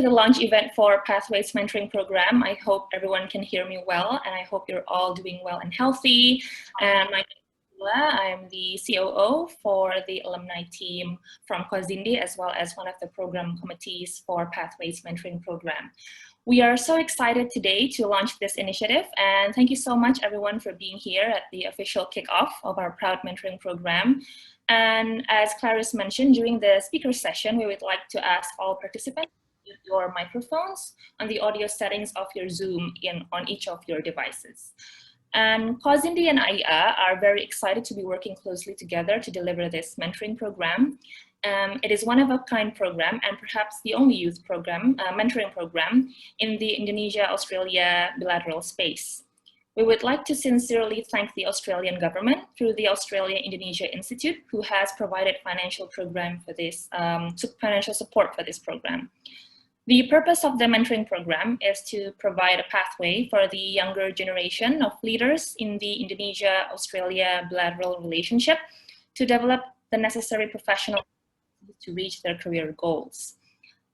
to the launch event for Pathways Mentoring Program. I hope everyone can hear me well, and I hope you're all doing well and healthy. And my name is Lydia. I'm the COO for the alumni team from CAUSINDY, as well as one of the program committees for Pathways Mentoring Program. We are so excited today to launch this initiative, and thank you so much everyone for being here at the official kickoff of our Proud Mentoring Program. And as Clarice mentioned, during the speaker session, we would like to ask all participants to use your microphones on the audio settings of your Zoom on each of your devices. And CAUSINDY and AIYA are very excited to be working closely together to deliver this mentoring program. It is one-of-a-kind program and perhaps the only youth program, mentoring program in the Indonesia-Australia bilateral space. We would like to sincerely thank the Australian government through the Australia-Indonesia Institute, who has provided financial financial support for this program. The purpose of the mentoring program is to provide a pathway for the younger generation of leaders in the Indonesia-Australia bilateral relationship to develop the necessary professional to reach their career goals.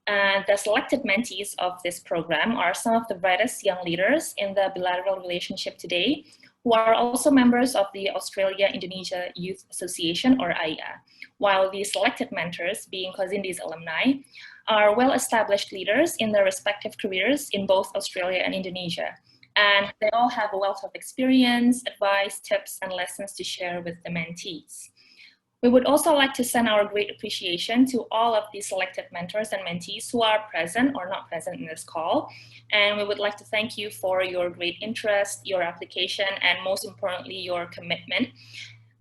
The selected mentees of this program are some of the brightest young leaders in the bilateral relationship today, who are also members of the Australia-Indonesia Youth Association, or AIYA, while the selected mentors, being CAUSINDY's alumni, are well-established leaders in their respective careers in both Australia and Indonesia. And they all have a wealth of experience, advice, tips, and lessons to share with the mentees. We would also like to send our great appreciation to all of the selected mentors and mentees who are present or not present in this call. And we would like to thank you for your great interest, your application, and most importantly, your commitment.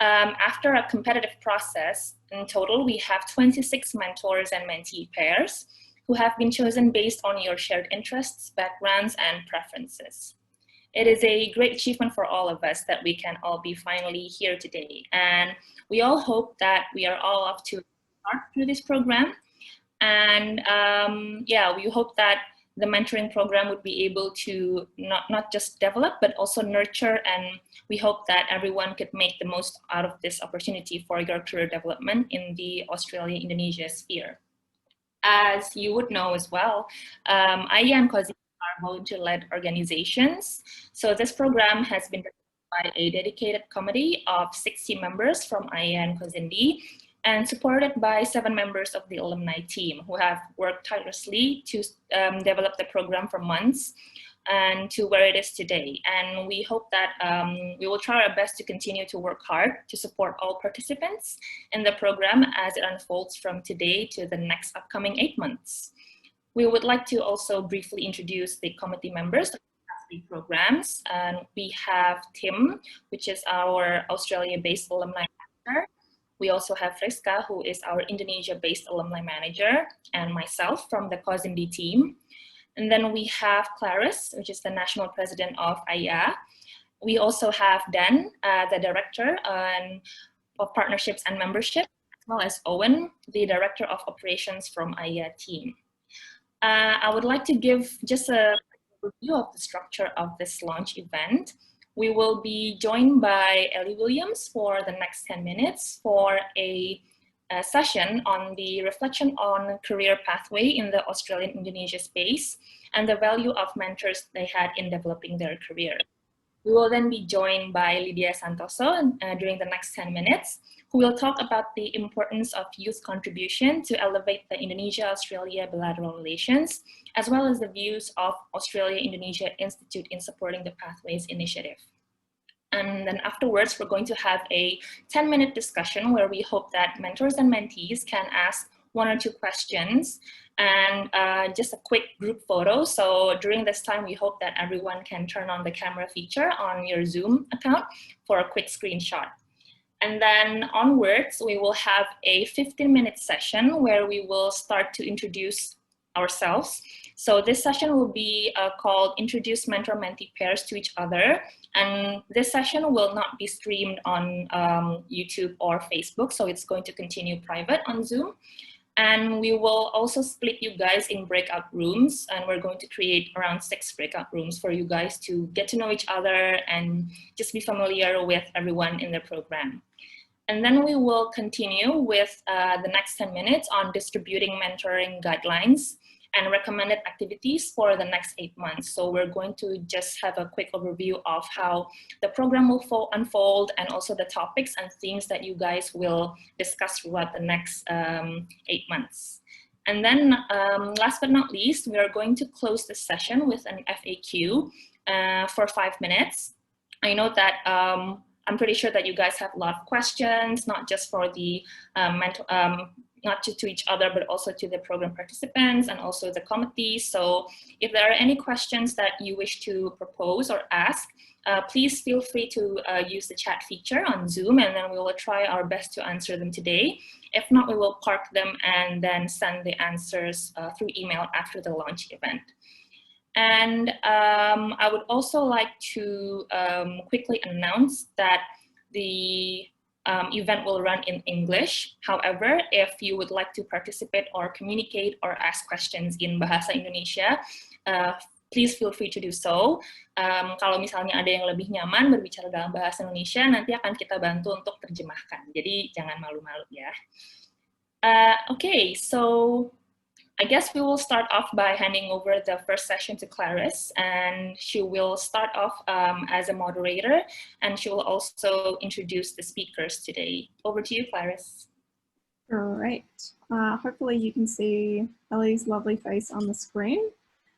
After a competitive process, in total, we have 26 mentors and mentee pairs who have been chosen based on your shared interests, backgrounds, and preferences. It is a great achievement for all of us that we can all be finally here today. And we all hope that we are all off to start through this program. And yeah, we hope that the mentoring program would be able to not just develop, but also nurture. And we hope that everyone could make the most out of this opportunity for your career development in the Australia-Indonesia sphere. As you would know as well, AIYA and CAUSINDY are volunteer-led organizations. So this program has been by a dedicated committee of 60 members from AIYA and CAUSINDY, and supported by 7 members of the alumni team who have worked tirelessly to develop the program for months and to where it is today. And we hope that we will try our best to continue to work hard to support all participants in the program as it unfolds from today to the next upcoming 8 months. We would like to also briefly introduce the committee members of the programs. And we have Tim, which is our Australia-based alumni manager. We also have Friska, who is our Indonesia-based alumni manager, and myself from the CAUSINDY team. And then we have Clarice, which is the national president of AIYA. We also have Dan, the director of partnerships and membership, as well as Owen, the director of operations from AIYA team. I would like to give just a review of the structure of this launch event. We will be joined by Ellie Williams for the next 10 minutes for a session on the reflection on career pathway in the Australian-Indonesia space and the value of mentors they had in developing their career. We will then be joined by Lydia Santoso during the next 10 minutes, who will talk about the importance of youth contribution to elevate the Indonesia-Australia bilateral relations, as well as the views of Australia-Indonesia Institute in supporting the Pathways initiative. And then afterwards, we're going to have a 10-minute discussion where we hope that mentors and mentees can ask 1 or 2 questions and just a quick group photo. So during this time, we hope that everyone can turn on the camera feature on your Zoom account for a quick screenshot. And then onwards, we will have a 15-minute session where we will start to introduce ourselves. So this session will be called Introduce Mentor-Mentee Pairs to Each Other. And this session will not be streamed on YouTube or Facebook, so it's going to continue private on Zoom. And we will also split you guys in breakout rooms, and we're going to create around 6 breakout rooms for you guys to get to know each other and just be familiar with everyone in the program. And then we will continue with the next 10 minutes on distributing mentoring guidelines and recommended activities for the next 8 months. So we're going to just have a quick overview of how the program will unfold, and also the topics and themes that you guys will discuss throughout the next 8 months. And then last but not least, we are going to close the session with an FAQ for 5 minutes. I know that I'm pretty sure that you guys have a lot of questions, not just for the not just to each other, but also to the program participants and also the committee. So if there are any questions that you wish to propose or ask, please feel free to use the chat feature on Zoom, and then we will try our best to answer them today. If not, we will park them and then send the answers through email after the launch event. And I would also like to quickly announce that the event will run in English. However, if you would like to participate or communicate or ask questions in Bahasa Indonesia, please feel free to do so. Kalau misalnya ada yang lebih nyaman berbicara dalam bahasa Indonesia, nanti akan kita bantu untuk terjemahkan. Jadi jangan malu-malu ya. Okay, so I guess we will start off by handing over the first session to Clarice, and she will start off as a moderator, and she will also introduce the speakers today. Over to you, Clarice. All right. Hopefully you can see Ellie's lovely face on the screen.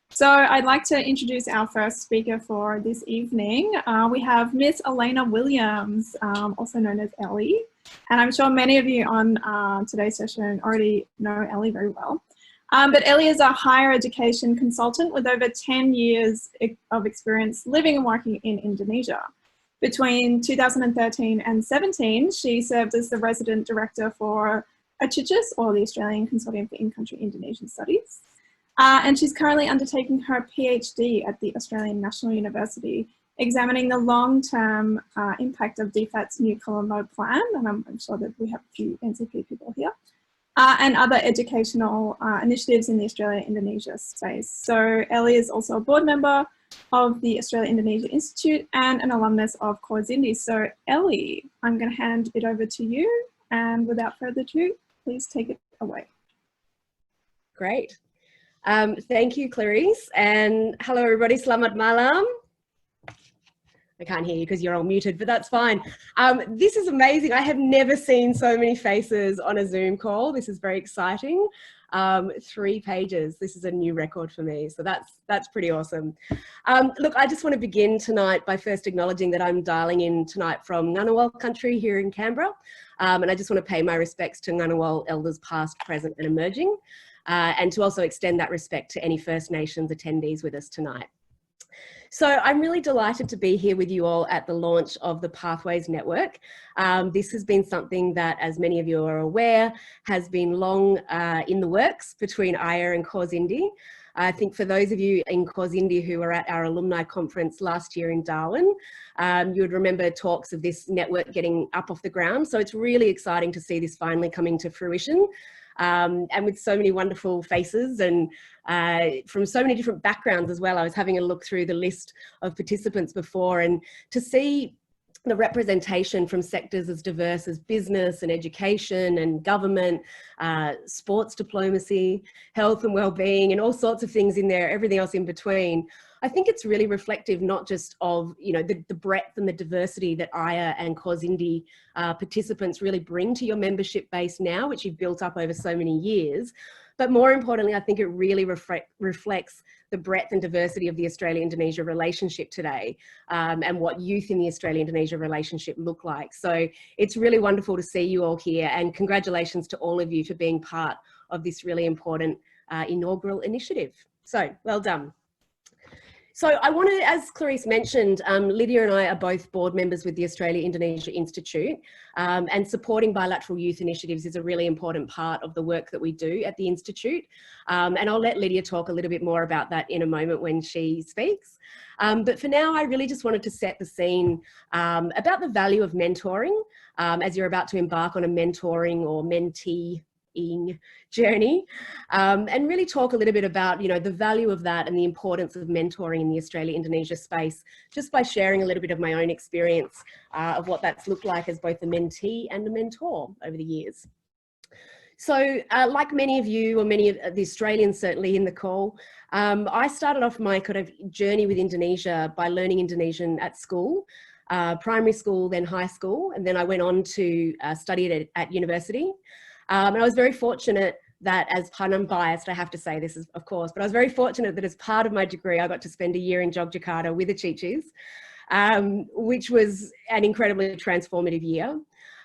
So I'd like to introduce our first speaker for this evening. We have Miss Elena Williams, also known as Ellie, and I'm sure many of you on today's session already know Ellie very well. But Ellie is a higher education consultant with over 10 years of experience living and working in Indonesia. Between 2013 and 17, she served as the resident director for ACICIS, or the Australian Consortium for In-Country Indonesian Studies. And she's currently undertaking her PhD at the Australian National University, examining the long-term impact of DFAT's new Colombo plan, and I'm sure that we have a few NCP people here. And other educational initiatives in the Australia-Indonesia space. So Ellie is also a board member of the Australia-Indonesia Institute and an alumnus of CAUSINDY. So Ellie, I'm going to hand it over to you, and without further ado, please take it away. Great. Thank you, Clarice, and hello everybody, selamat malam. I can't hear you because you're all muted, but that's fine. This is amazing. I have never seen so many faces on a Zoom call. This is very exciting. 3 pages. This is a new record for me. So that's pretty awesome. Look, I just want to begin tonight by first acknowledging that I'm dialing in tonight from Ngunnawal country here in Canberra. And I just want to pay my respects to Ngunnawal elders past, present and emerging. And to also extend that respect to any First Nations attendees with us tonight. So I'm really delighted to be here with you all at the launch of the Pathways Network. This has been something that, as many of you are aware, has been long in the works between AIYA and CAUSINDY. I think for those of you in CAUSINDY who were at our alumni conference last year in Darwin, you would remember talks of this network getting up off the ground. So it's really exciting to see this finally coming to fruition. And with so many wonderful faces and from so many different backgrounds as well. I was having a look through the list of participants before, and to see the representation from sectors as diverse as business and education and government, sports diplomacy, health and well-being, and all sorts of things in there, everything else in between. I think it's really reflective not just of, you know, the breadth and the diversity that AIYA and CAUSINDY participants really bring to your membership base now, which you've built up over so many years. But more importantly, I think it really reflects the breadth and diversity of the Australia-Indonesia relationship today, and what youth in the Australia-Indonesia relationship look like. So it's really wonderful to see you all here, and congratulations to all of you for being part of this really important inaugural initiative. So well done. So I wanted, as Clarice mentioned, Lydia and I are both board members with the Australia-Indonesia Institute, and supporting bilateral youth initiatives is a really important part of the work that we do at the Institute. And I'll let Lydia talk a little bit more about that in a moment when she speaks. But for now, I really just wanted to set the scene about the value of mentoring as you're about to embark on a mentoring or mentee journey, and really talk a little bit about, you know, the value of that and the importance of mentoring in the Australia-Indonesia space, just by sharing a little bit of my own experience of what that's looked like as both a mentee and a mentor over the years. So like many of you, or many of the Australians certainly in the call, I started off my kind of journey with Indonesia by learning Indonesian at school, primary school, then high school, and then I went on to study it at university. And I was very fortunate that as part, I'm biased, I have to say this, of course, but I was very fortunate that as part of my degree, I got to spend a year in Yogyakarta with the Chichis, which was an incredibly transformative year.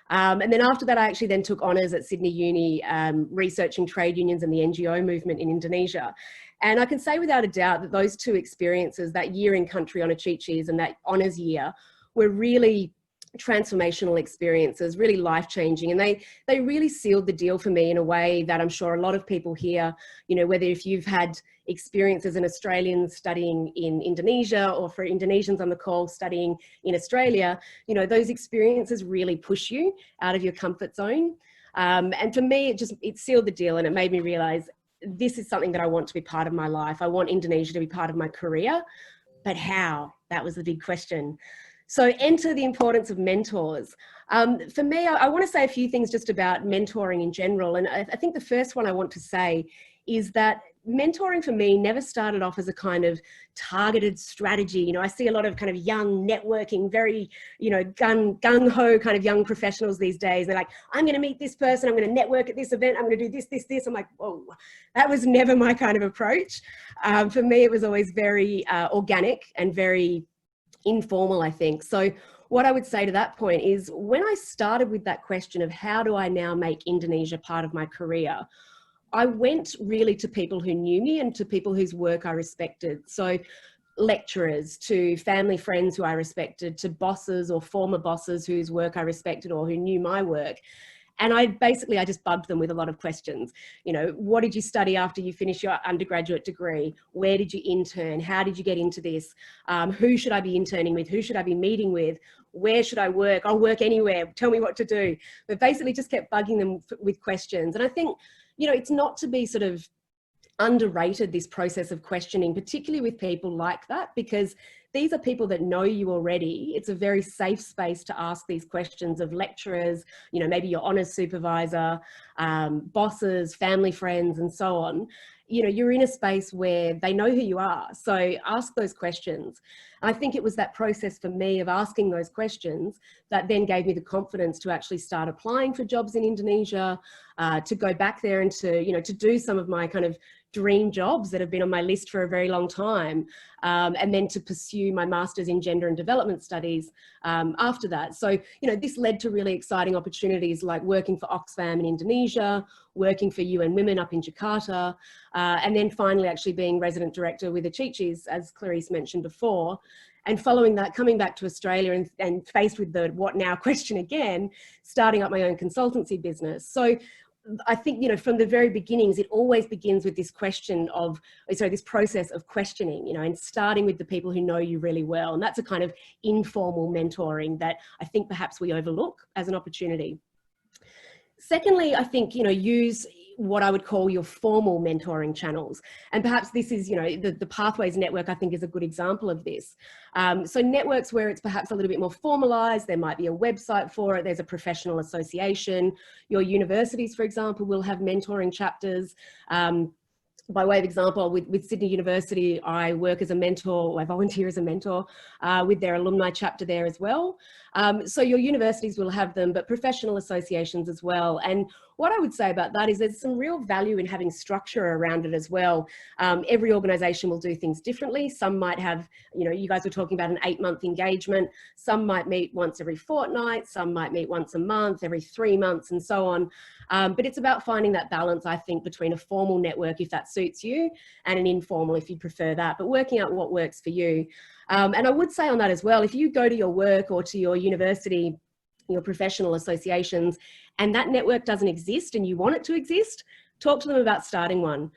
And then after that, I actually then took honours at Sydney Uni, researching trade unions and the NGO movement in Indonesia. And I can say without a doubt that those two experiences, that year in country on a Chichis and that honours year, were really transformational experiences, really life-changing, and they really sealed the deal for me in a way that I'm sure a lot of people here, you know, whether if you've had experiences as an Australian studying in Indonesia, or for Indonesians on the call studying in Australia, you know, those experiences really push you out of your comfort zone. And for me, it sealed the deal, and it made me realize this is something that I want to be part of my life. I want Indonesia to be part of my career, but how? That was the big question. So enter the importance of mentors. For me, I want to say a few things just about mentoring in general. And I think the first one I want to say is that mentoring for me never started off as a kind of targeted strategy. You know, I see a lot of kind of young networking, very, you know, gung-ho kind of young professionals these days. They're like, I'm going to meet this person, I'm going to network at this event, I'm going to do this, this, this. I'm like, whoa, that was never my kind of approach. For me, it was always very organic and very informal, I think. So what I would say to that point is, when I started with that question of how do I now make Indonesia part of my career, I went really to people who knew me and to people whose work I respected. So lecturers, to family friends who I respected, to bosses or former bosses whose work I respected or who knew my work. And I just bugged them with a lot of questions. You know, what did you study after you finished your undergraduate degree? Where did you intern? How did you get into this? Who should I be interning with? Who should I be meeting with? Where should I work? I'll work anywhere. Tell me what to do. But basically just kept bugging them with questions. And I think, you know, it's not to be sort of underrated, this process of questioning, particularly with people like that, because these are people that know you already. It's a very safe space to ask these questions of lecturers, you know, maybe your honours supervisor, bosses, family friends, and so on. You know, you're in a space where they know who you are. So ask those questions. I think it was that process for me of asking those questions that then gave me the confidence to actually start applying for jobs in Indonesia, to go back there and to, you know, to do some of my kind of dream jobs that have been on my list for a very long time, and then to pursue my master's in gender and development studies after that. So, you know, this led to really exciting opportunities like working for Oxfam in Indonesia, working for UN Women up in Jakarta, and then finally actually being resident director with the Chichis, as Clarice mentioned before. And following that, coming back to Australia and faced with the what now question again, starting up my own consultancy business. So I think, you know, from the very beginnings, it always begins with this question of, sorry, this process of questioning, you know, and starting with the people who know you really well. And that's a kind of informal mentoring that I think perhaps we overlook as an opportunity. Secondly, I think, you know, use what I would call your formal mentoring channels. And perhaps this is, you know, the Pathways Network, I think, is a good example of this. So networks where it's perhaps a little bit more formalized, there might be a website for it, there's a professional association. Your universities, for example, will have mentoring chapters. By way of example, with Sydney University, I work as a mentor, or I volunteer as a mentor with their alumni chapter there as well. So your universities will have them, but professional associations as well. And what I would say about that is there's some real value in having structure around it as well. Every organisation will do things differently. Some might have, you know, you guys were talking about an 8-month engagement. Some might meet once every fortnight. Some might meet once a month, every 3 months, and so on. But it's about finding that balance, I think, between a formal network, if that suits you, and an informal, if you prefer that, but working out what works for you. And I would say on that as well, if you go to your work or to your university, your professional associations, and that network doesn't exist and you want it to exist, talk to them about starting one,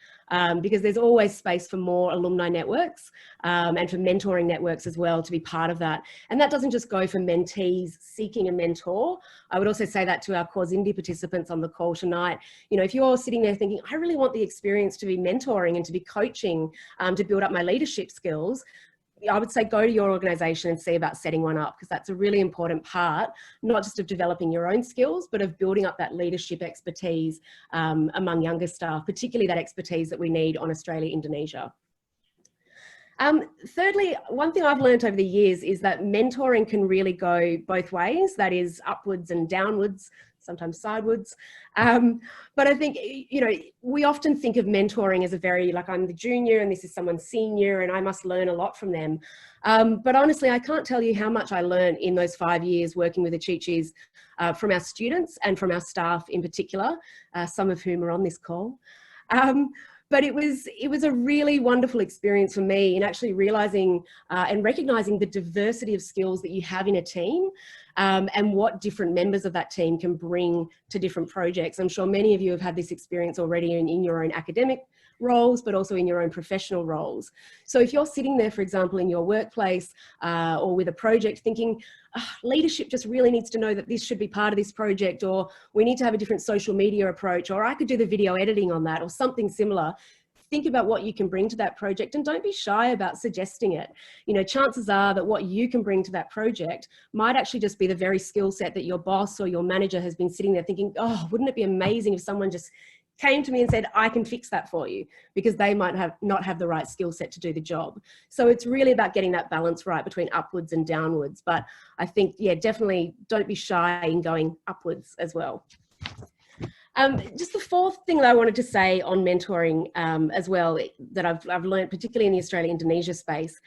because there's always space for more alumni networks and for mentoring networks as well to be part of that. And that doesn't just go for mentees seeking a mentor. I would also say that to our CAUSINDY participants on the call tonight. You know, if you're sitting there thinking, I really want the experience to be mentoring and to be coaching, to build up my leadership skills, I would say go to your organisation and see about setting one up, because that's a really important part, not just of developing your own skills, but of building up that leadership expertise among younger staff, particularly that expertise that we need on Australia-Indonesia. Thirdly, one thing I've learned over the years is that mentoring can really go both ways, that is upwards and downwards, sometimes sidewards. But I think, you know, we often think of mentoring as a very, like, I'm the junior and this is someone senior and I must learn a lot from them. But honestly, I can't tell you how much I learned in those 5 years working with the Chi-Chis from our students and from our staff in particular, some of whom are on this call. But it was a really wonderful experience for me in actually realising and recognising the diversity of skills that you have in a team, and what different members of that team can bring to different projects. I'm sure many of you have had this experience already in your own academic roles, but also in your own professional roles. So if you're sitting there, for example, in your workplace or with a project thinking, leadership just really needs to know that this should be part of this project, or we need to have a different social media approach, or I could do the video editing on that, or something similar. Think about what you can bring to that project and don't be shy about suggesting it. You know, chances are that what you can bring to that project might actually just be the very skill set that your boss or your manager has been sitting there thinking, oh, wouldn't it be amazing if someone just came to me and said, I can fix that for you, because they might not have the right skill set to do the job. So it's really about getting that balance right between upwards and downwards. But I think, yeah, definitely don't be shy in going upwards as well. Just the fourth thing that I wanted to say on mentoring as well, that I've learned, particularly in the Australia-Indonesia space,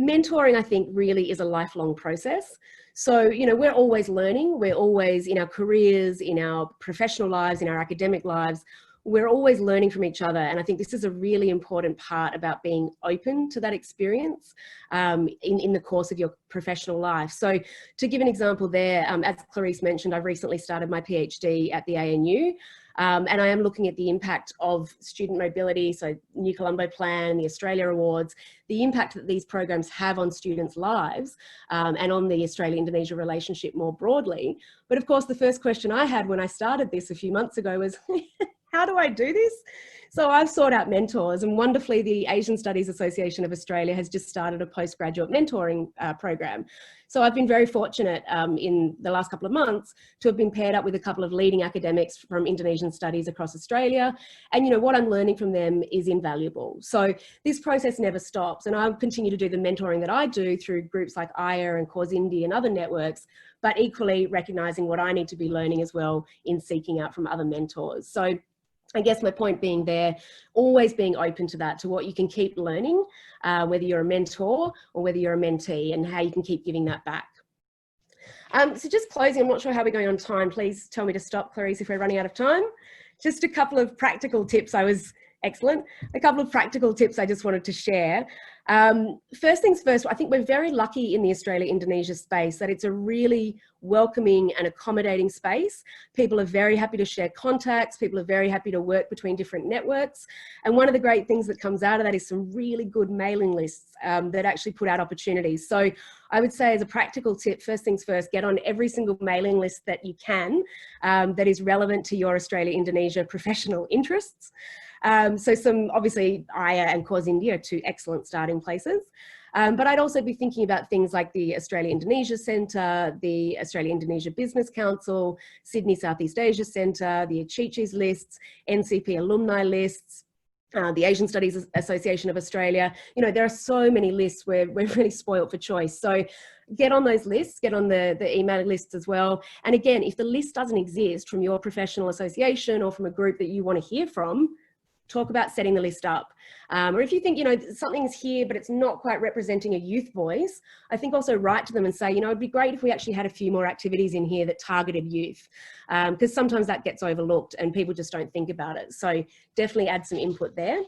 mentoring, I think, really is a lifelong process. So, you know, we're always learning, we're always in our careers, in our professional lives, in our academic lives, we're always learning from each other. And I think this is a really important part about being open to that experience in the course of your professional life. So to give an example there, as Clarice mentioned, I've recently started my PhD at the ANU. And I am looking at the impact of student mobility, so New Colombo Plan, the Australia Awards, the impact that these programs have on students' lives and on the Australia-Indonesia relationship more broadly. But of course, the first question I had when I started this a few months ago was, how do I do this? So I've sought out mentors, and wonderfully the Asian Studies Association of Australia has just started a postgraduate mentoring program. So I've been very fortunate in the last couple of months to have been paired up with a couple of leading academics from Indonesian studies across Australia. And you know, what I'm learning from them is invaluable. So this process never stops, and I'll continue to do the mentoring that I do through groups like AIYA and CAUSINDY and other networks, but equally recognizing what I need to be learning as well in seeking out from other mentors. So I guess my point being there, always being open to that, to what you can keep learning, whether you're a mentor or whether you're a mentee, and how you can keep giving that back. So just closing, I'm not sure how we're going on time. Please tell me to stop, Clarice, if we're running out of time. Just a couple of practical tips. Excellent. A couple of practical tips I just wanted to share. First things first, I think we're very lucky in the Australia-Indonesia space that it's a really welcoming and accommodating space. People are very happy to share contacts. People are very happy to work between different networks. And one of the great things that comes out of that is some really good mailing lists that actually put out opportunities. So I would say, as a practical tip, first things first, get on every single mailing list that you can that is relevant to your Australia-Indonesia professional interests. So some, obviously, AIYA and CAUSINDY are two excellent starting places. But I'd also be thinking about things like the Australia-Indonesia Centre, the Australia-Indonesia Business Council, Sydney Southeast Asia Centre, the Chi-Chis lists, NCP alumni lists, the Asian Studies Association of Australia. You know, there are so many lists where we're really spoiled for choice. So get on those lists, get on the email lists as well. And again, if the list doesn't exist from your professional association or from a group that you want to hear from, talk about setting the list up. Or if you think, you know, something's here, but it's not quite representing a youth voice, I think also write to them and say, you know, it'd be great if we actually had a few more activities in here that targeted youth, because sometimes that gets overlooked and people just don't think about it. So definitely add some input there.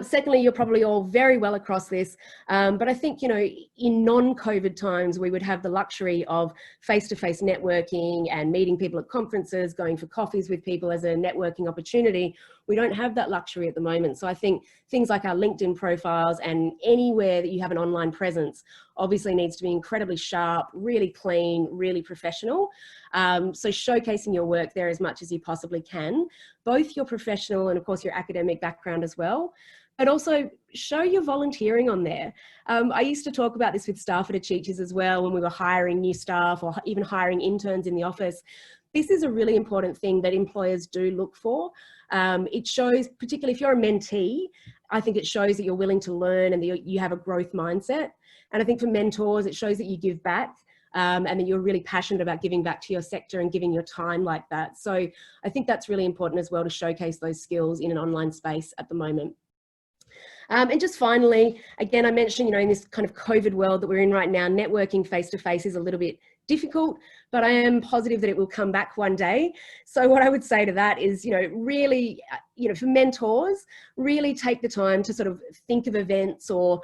Secondly, you're probably all very well across this, but I think, you know, in non-COVID times, we would have the luxury of face-to-face networking and meeting people at conferences, going for coffees with people as a networking opportunity. We don't have that luxury at the moment. So I think things like our LinkedIn profiles and anywhere that you have an online presence obviously needs to be incredibly sharp, really clean, really professional. So showcasing your work there as much as you possibly can, both your professional and of course your academic background as well. but also show your volunteering on there. I used to talk about this with staff at teachers as well when we were hiring new staff or even hiring interns in the office. This is a really important thing that employers do look for. It shows, particularly if you're a mentee, I think it shows that you're willing to learn and that you have a growth mindset. And I think for mentors, it shows that you give back and that you're really passionate about giving back to your sector and giving your time like that. So I think that's really important as well to showcase those skills in an online space at the moment. And just finally, again, I mentioned, you know, in this kind of COVID world that we're in right now, networking face-to-face is a little bit difficult, but I am positive that it will come back one day. So what I would say to that is, you know, really, you know, for mentors, really take the time to sort of think of events or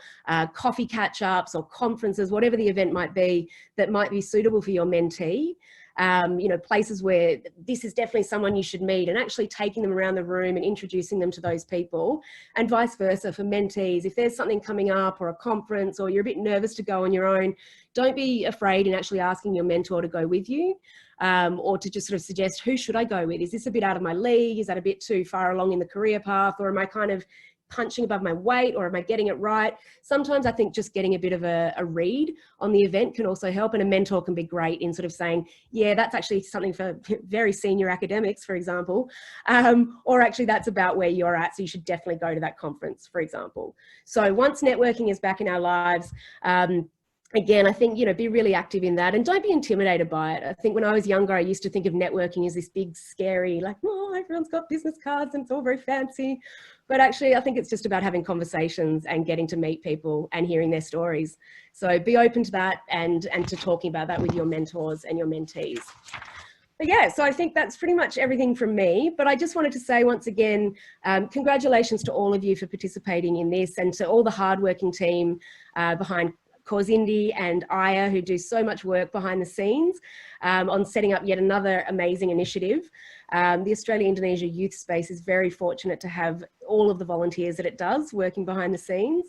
coffee catch-ups or conferences, whatever the event might be that might be suitable for your mentee. You know, places where this is definitely someone you should meet, and actually taking them around the room and introducing them to those people, and vice versa for mentees. If there's something coming up or a conference or you're a bit nervous to go on your own, don't be afraid in actually asking your mentor to go with you, or to just sort of suggest, who should I go with? Is this a bit out of my league? Is that a bit too far along in the career path? Or am I kind of punching above my weight, or am I getting it right? Sometimes I think just getting a bit of a read on the event can also help, and a mentor can be great in sort of saying, yeah, that's actually something for very senior academics, for example, or actually that's about where you're at, so you should definitely go to that conference, for example. So once networking is back in our lives, again, I think, you know, be really active in that and don't be intimidated by it. I think when I was younger, I used to think of networking as this big, scary, like, oh, everyone's got business cards and it's all very fancy. But actually, I think it's just about having conversations and getting to meet people and hearing their stories. So be open to that and to talking about that with your mentors and your mentees. But yeah, so I think that's pretty much everything from me. But I just wanted to say once again, congratulations to all of you for participating in this, and to all the hardworking team behind CAUSINDY and AIYA, who do so much work behind the scenes on setting up yet another amazing initiative. The Australia-Indonesia Youth Space is very fortunate to have all of the volunteers that it does working behind the scenes.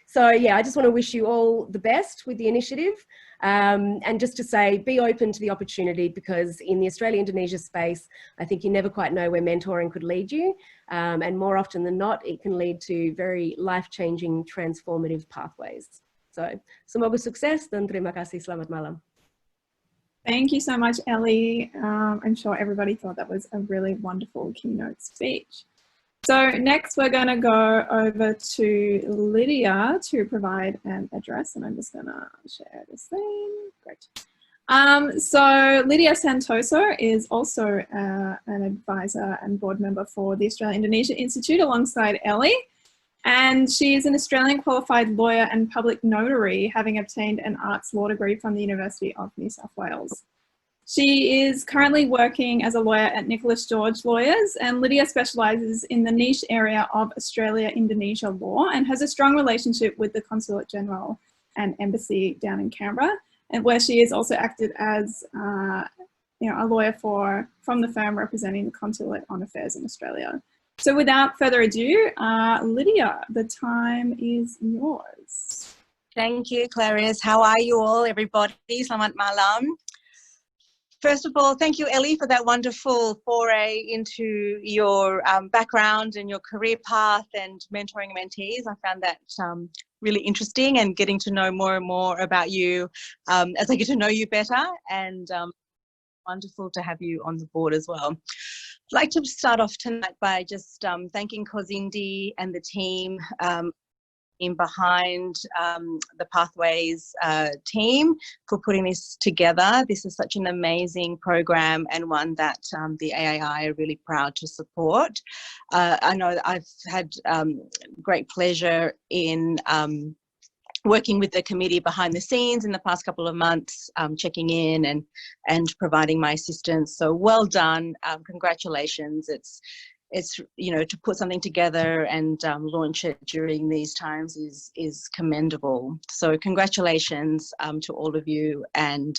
So yeah, I just want to wish you all the best with the initiative, and just to say, be open to the opportunity, because in the Australia-Indonesia space, I think you never quite know where mentoring could lead you, and more often than not, it can lead to very life-changing, transformative pathways. So, semoga sukses dan terima kasih. Selamat malam. Thank you so much, Ellie. I'm sure everybody thought that was a really wonderful keynote speech. So next we're going to go over to Lydia to provide an address, and I'm just going to share this thing. Great. So Lydia Santoso is also an advisor and board member for the Australia-Indonesia Institute alongside Ellie. And she is an Australian qualified lawyer and public notary, having obtained an arts law degree from the University of New South Wales. She is currently working as a lawyer at Nicholas George Lawyers, and Lydia specialises in the niche area of Australia-Indonesia law and has a strong relationship with the Consulate General and Embassy down in Canberra, and where she has also acted as you know, a lawyer from the firm representing the Consulate on Affairs in Australia. So without further ado, Lydia, the time is yours. Thank you, Clarice. How are you all, everybody? Selamat malam. First of all, thank you, Ellie, for that wonderful foray into your background and your career path and mentoring mentees. I found that really interesting, and getting to know more and more about you as I get to know you better, and wonderful to have you on the board as well. I'd like to start off tonight by just thanking CAUSINDY and the team behind the Pathways team for putting this together. This is such an amazing program, and one that the AAI are really proud to support. I know I've had great pleasure in working with the committee behind the scenes in the past couple of months, checking in and providing my assistance. So well done, congratulations. It's you know, to put something together and launch it during these times is commendable. So congratulations to all of you, and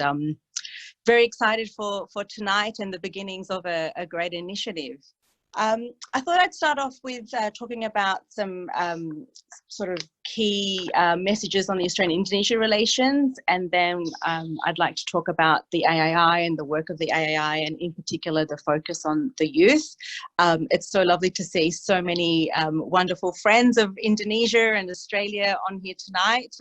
very excited for tonight and the beginnings of a great initiative. I thought I'd start off with talking about some sort of key messages on the Australian-Indonesia relations, and then I'd like to talk about the AII and the work of the AII, and in particular the focus on the youth. It's so lovely to see so many wonderful friends of Indonesia and Australia on here tonight.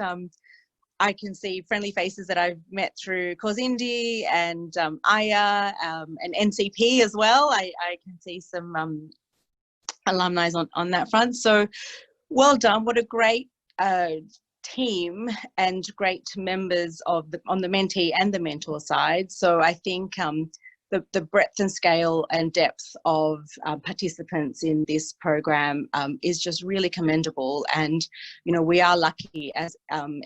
I can see friendly faces that I've met through CAUSINDY and AIYA and NCP as well. I can see some alumni on that front. So well done. What a great team and great members of on the mentee and the mentor side. So I think the breadth and scale and depth of participants in this program is just really commendable. And, you know, we are lucky, as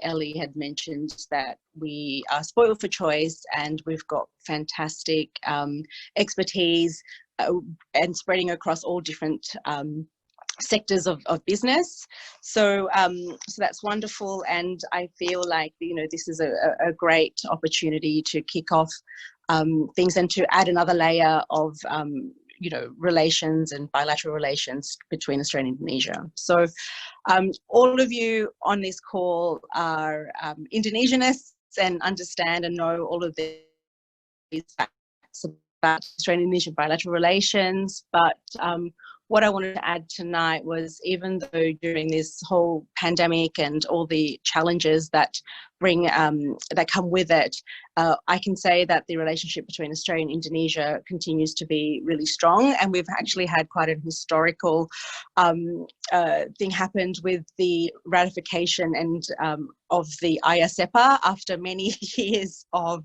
Ellie had mentioned, that we are spoiled for choice and we've got fantastic expertise and spreading across all different sectors of business. So so that's wonderful, and I feel like, you know, this is a great opportunity to kick off things and to add another layer of you know, relations and bilateral relations between Australia and Indonesia. So all of you on this call are Indonesianists and understand and know all of these facts about Australian-Indonesian bilateral relations, but what I wanted to add tonight was, even though during this whole pandemic and all the challenges that that come with it, I can say that the relationship between Australia and Indonesia continues to be really strong, and we've actually had quite an historical thing happened with the ratification and of the AIYA SEPA after many years of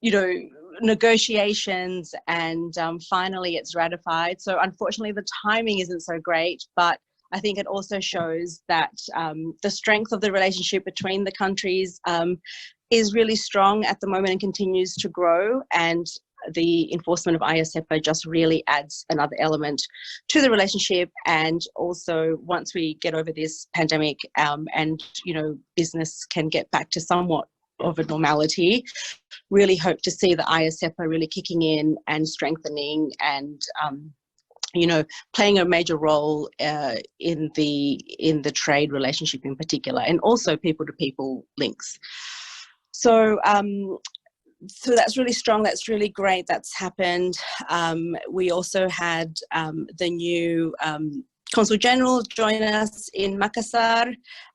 you know, negotiations, and finally it's ratified. So unfortunately the timing isn't so great, but I think it also shows that the strength of the relationship between the countries is really strong at the moment and continues to grow, and the enforcement of AIYA SEPA just really adds another element to the relationship. And also, once we get over this pandemic and, you know, business can get back to somewhat of a normality, really hope to see the AIYA SEPA really kicking in and strengthening and you know, playing a major role in the trade relationship in particular, and also people-to-people links. So so that's really strong, that's really great, that's happened. We also had the new Consul General join us in Makassar,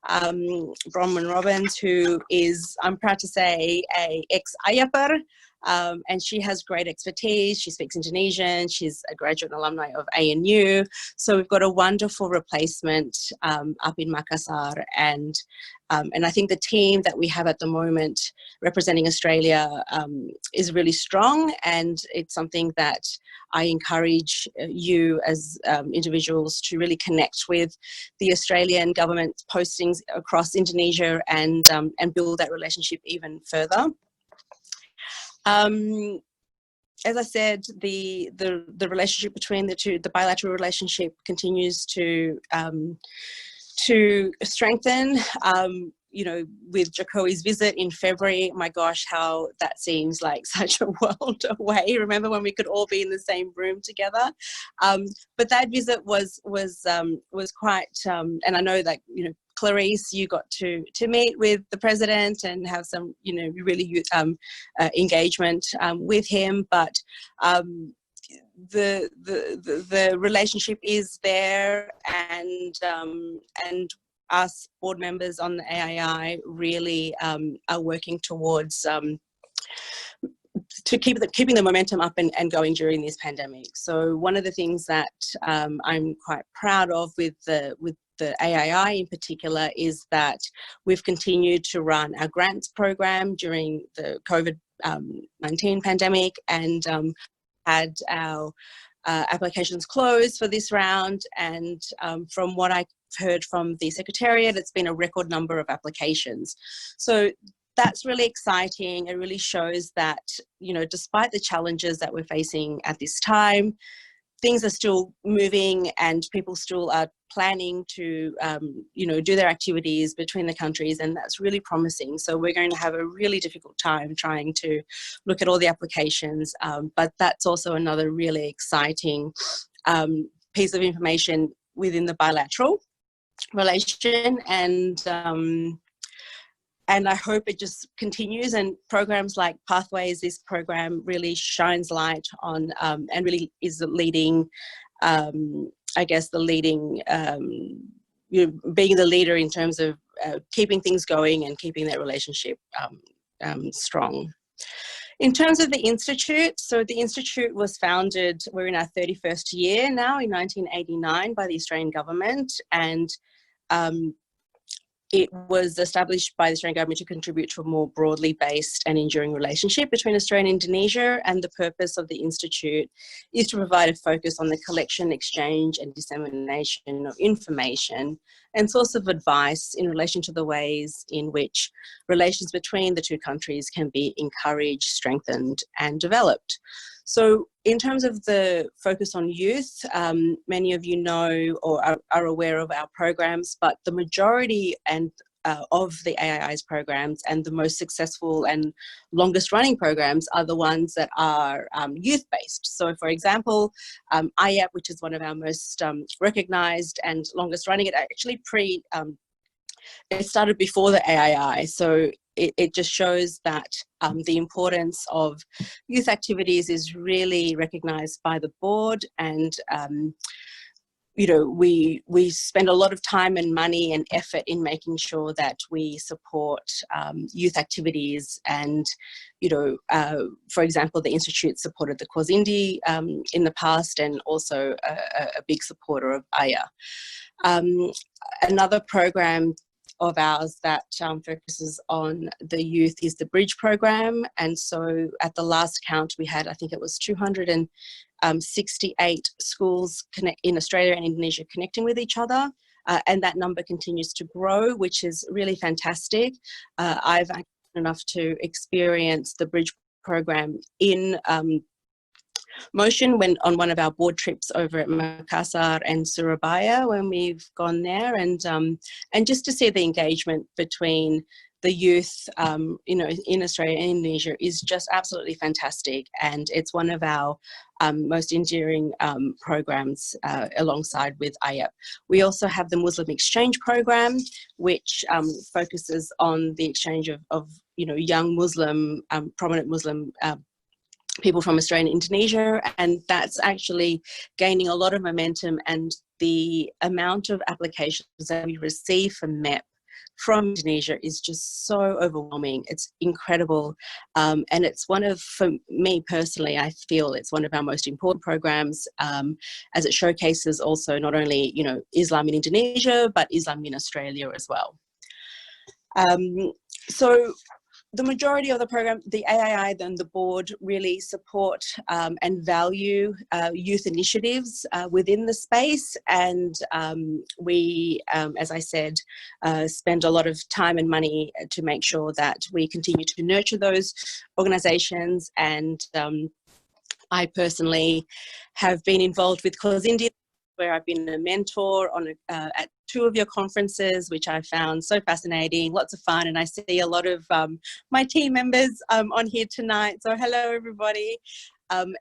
Bronwyn Robbins, who is, I'm proud to say, a ex-AIYAPER, and she has great expertise. She speaks Indonesian, she's a graduate and alumni of ANU. So we've got a wonderful replacement up in Makassar, and I think the team that we have at the moment representing Australia is really strong, and it's something that I encourage you as individuals to really connect with the Australian government postings across Indonesia and build that relationship even further. As I said, the relationship between the two, the bilateral relationship, continues to strengthen. You know, with Jokowi's visit in February, my gosh, how that seems like such a world away. Remember when we could all be in the same room together? But that visit was quite, and I know that, you know, Clarice, you got to meet with the president and have some, you know, really engagement with him. But the relationship is there, and us board members on the AII really are working towards to keeping the momentum up and going during this pandemic. So one of the things that I'm quite proud of with the AII in particular is that we've continued to run our grants program during the COVID-19 pandemic, and had our applications closed for this round. And from what I heard from the Secretariat, it's been a record number of applications. So that's really exciting. It really shows that, you know, despite the challenges that we're facing at this time, things are still moving and people still are planning to, do their activities between the countries, and that's really promising. So we're going to have a really difficult time trying to look at all the applications, but that's also another really exciting piece of information within the bilateral relation, and I hope it just continues, and programs like Pathways, this program really shines light on and really is the leading, I guess, the leading, being the leader in terms of keeping things going and keeping that relationship strong. In terms of the Institute, so the Institute was founded, we're in our 31st year now, in 1989 by the Australian government, and it was established by the Australian government to contribute to a more broadly based and enduring relationship between Australia and Indonesia. And the purpose of the Institute is to provide a focus on the collection, exchange and dissemination of information and source of advice in relation to the ways in which relations between the two countries can be encouraged, strengthened and developed. So in terms of the focus on youth, many of you know or are aware of our programs, but the majority of the AII's programs and the most successful and longest running programs are the ones that are youth-based. So for example, AIYA, which is one of our most recognised and longest running, it actually it started before the AII. So it just shows that the importance of youth activities is really recognised by the board, and we spend a lot of time and money and effort in making sure that we support youth activities. And for example, the Institute supported the CAUSINDY in the past, and also a big supporter of AIYA. Another program of ours that focuses on the youth is the Bridge program, and so at the last count we had, I think it was 268 schools in Australia and Indonesia connecting with each other, and that number continues to grow, which is really fantastic. I've been enough to experience the Bridge program in motion on one of our board trips over at Makassar and Surabaya when we've gone there, and just to see the engagement between the youth in Australia and Indonesia is just absolutely fantastic, and it's one of our most enduring programs alongside with AIYA. We also have the Muslim exchange program, which focuses on the exchange of young Muslim, prominent Muslim people from Australia and Indonesia, and that's actually gaining a lot of momentum, and the amount of applications that we receive for MEP from Indonesia is just so overwhelming. It's incredible, and it's for me personally, I feel it's one of our most important programs, as it showcases also not only Islam in Indonesia but Islam in Australia as well. So the majority of the program, the AII and the board really support and value youth initiatives within the space, and we, as I said, spend a lot of time and money to make sure that we continue to nurture those organisations. And I personally have been involved with CAUSINDY, where I've been a mentor at 2 of your conferences, which I found so fascinating, lots of fun, and I see a lot of my team members on here tonight. So hello, everybody, and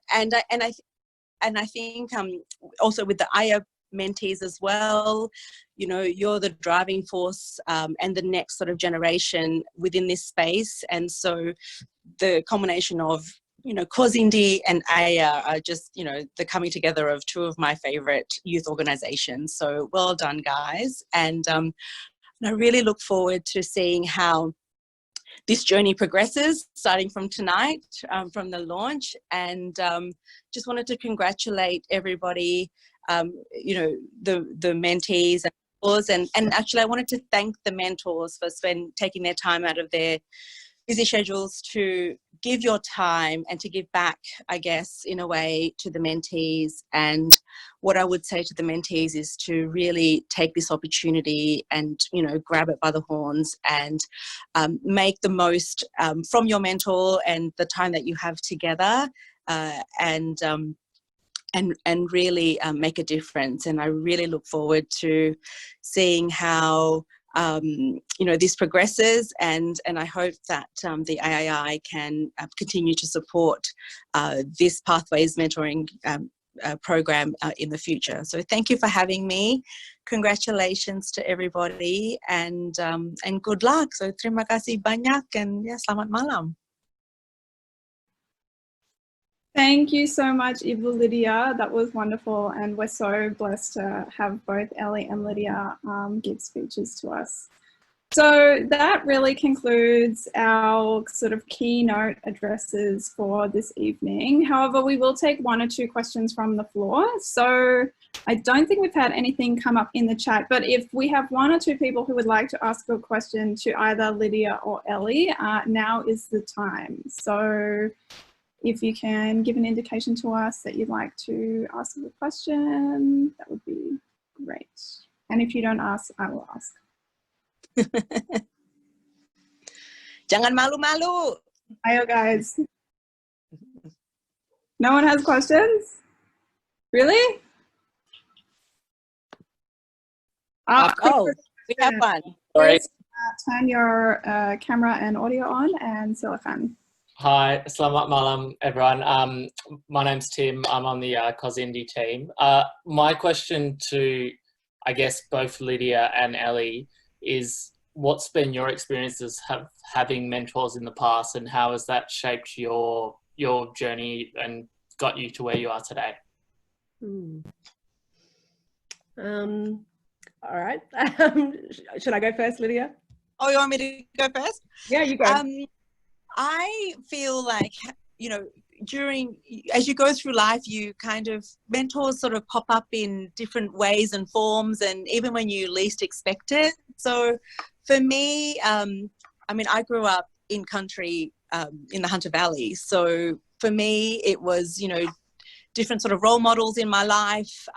I think also with the AIYA mentees as well, you're the driving force and the next sort of generation within this space, and so the combination of CAUSINDY and AIYA are just, the coming together of 2 of my favourite youth organisations. So well done, guys. And I really look forward to seeing how this journey progresses, starting from tonight, from the launch. And just wanted to congratulate everybody, the mentees and actually I wanted to thank the mentors for taking their time out of their busy schedules to give your time and to give back, I guess, in a way to the mentees. And what I would say to the mentees is to really take this opportunity and, grab it by the horns and make the most from your mentor and the time that you have together, and and really make a difference. And I really look forward to seeing how this progresses, and I hope that the AII can continue to support this Pathways Mentoring program in the future. So thank you for having me. Congratulations to everybody, and good luck. So terima kasih banyak, and ya, selamat malam. Thank you so much, Ibu Lydia. That was wonderful, and we're so blessed to have both Ellie and Lydia give speeches to us. So that really concludes our sort of keynote addresses for this evening. However, we will take 1 or 2 questions from the floor. So I don't think we've had anything come up in the chat, but if we have 1 or 2 people who would like to ask a question to either Lydia or Ellie, now is the time. So if you can give an indication to us that you'd like to ask a question, that would be great. And if you don't ask, I will ask. Jangan malu-malu. Ayo guys. No one has questions? Really? Oh, we have one. Sorry. Turn your camera and audio on, and silakan. Hi, selamat malam, everyone. My name's Tim. I'm on the CAUSINDY team. My question to, I guess, both Lydia and Ellie is, what's been your experiences having mentors in the past, and how has that shaped your journey and got you to where you are today? All right. Should I go first, Lydia? Oh, you want me to go first? Yeah, you go. I feel like, as you go through life, you kind of, mentors sort of pop up in different ways and forms, and even when you least expect it. So for me, I grew up in country in the Hunter Valley. So for me, it was, different sort of role models in my life.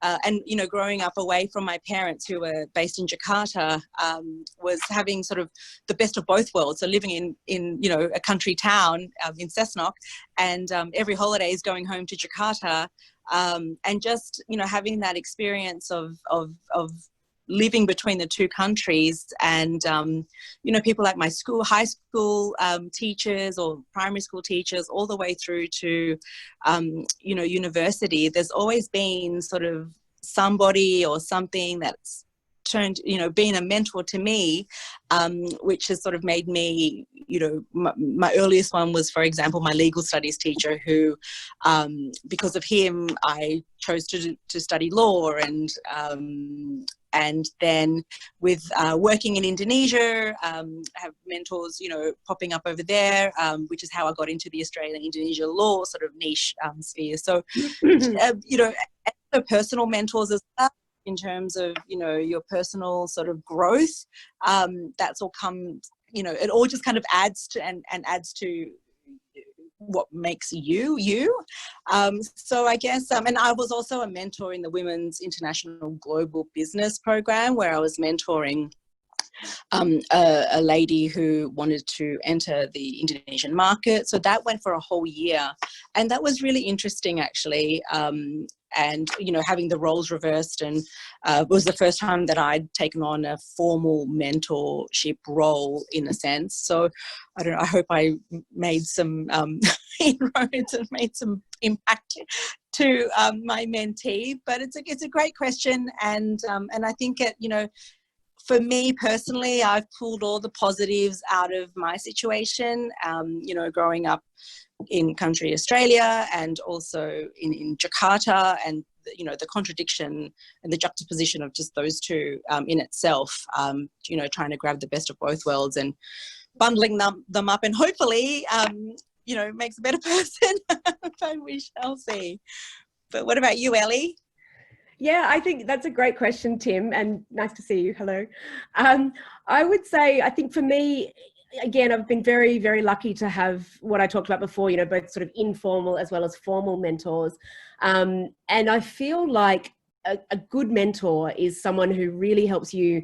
And growing up away from my parents, who were based in Jakarta, was having sort of the best of both worlds. So living in a country town in Cessnock, and every holiday is going home to Jakarta, and just having that experience of living between the two countries, and people like my high school teachers or primary school teachers, all the way through to university. There's always been sort of somebody or something that's turned, being a mentor to me, which has sort of made me, my earliest one was, for example, my legal studies teacher, who, because of him, I chose to study law, and then with working in Indonesia, have mentors, popping up over there, which is how I got into the Australia-Indonesia law sort of niche sphere. So, personal mentors as well, in terms of, your personal sort of growth, that's all come, it all just kind of adds to and adds to what makes you. So I guess, and I was also a mentor in the Women's International Global Business Program, where I was mentoring a lady who wanted to enter the Indonesian market. So that went for a whole year, and that was really interesting, actually. And having the roles reversed, and it was the first time that I'd taken on a formal mentorship role, in a sense. So I hope I made some inroads and made some impact to my mentee. But it's a great question, and I think it, for me personally, I've pulled all the positives out of my situation, growing up in country Australia, and also in Jakarta, and the contradiction and the juxtaposition of just those two in itself, trying to grab the best of both worlds and bundling them up, and hopefully makes a better person. But we shall see. But what about you, Ellie? Yeah, I think that's a great question, Tim, and nice to see you. Hello. I would say, I think for me, again, I've been very, very lucky to have what I talked about before, both sort of informal as well as formal mentors. And I feel like a good mentor is someone who really helps you,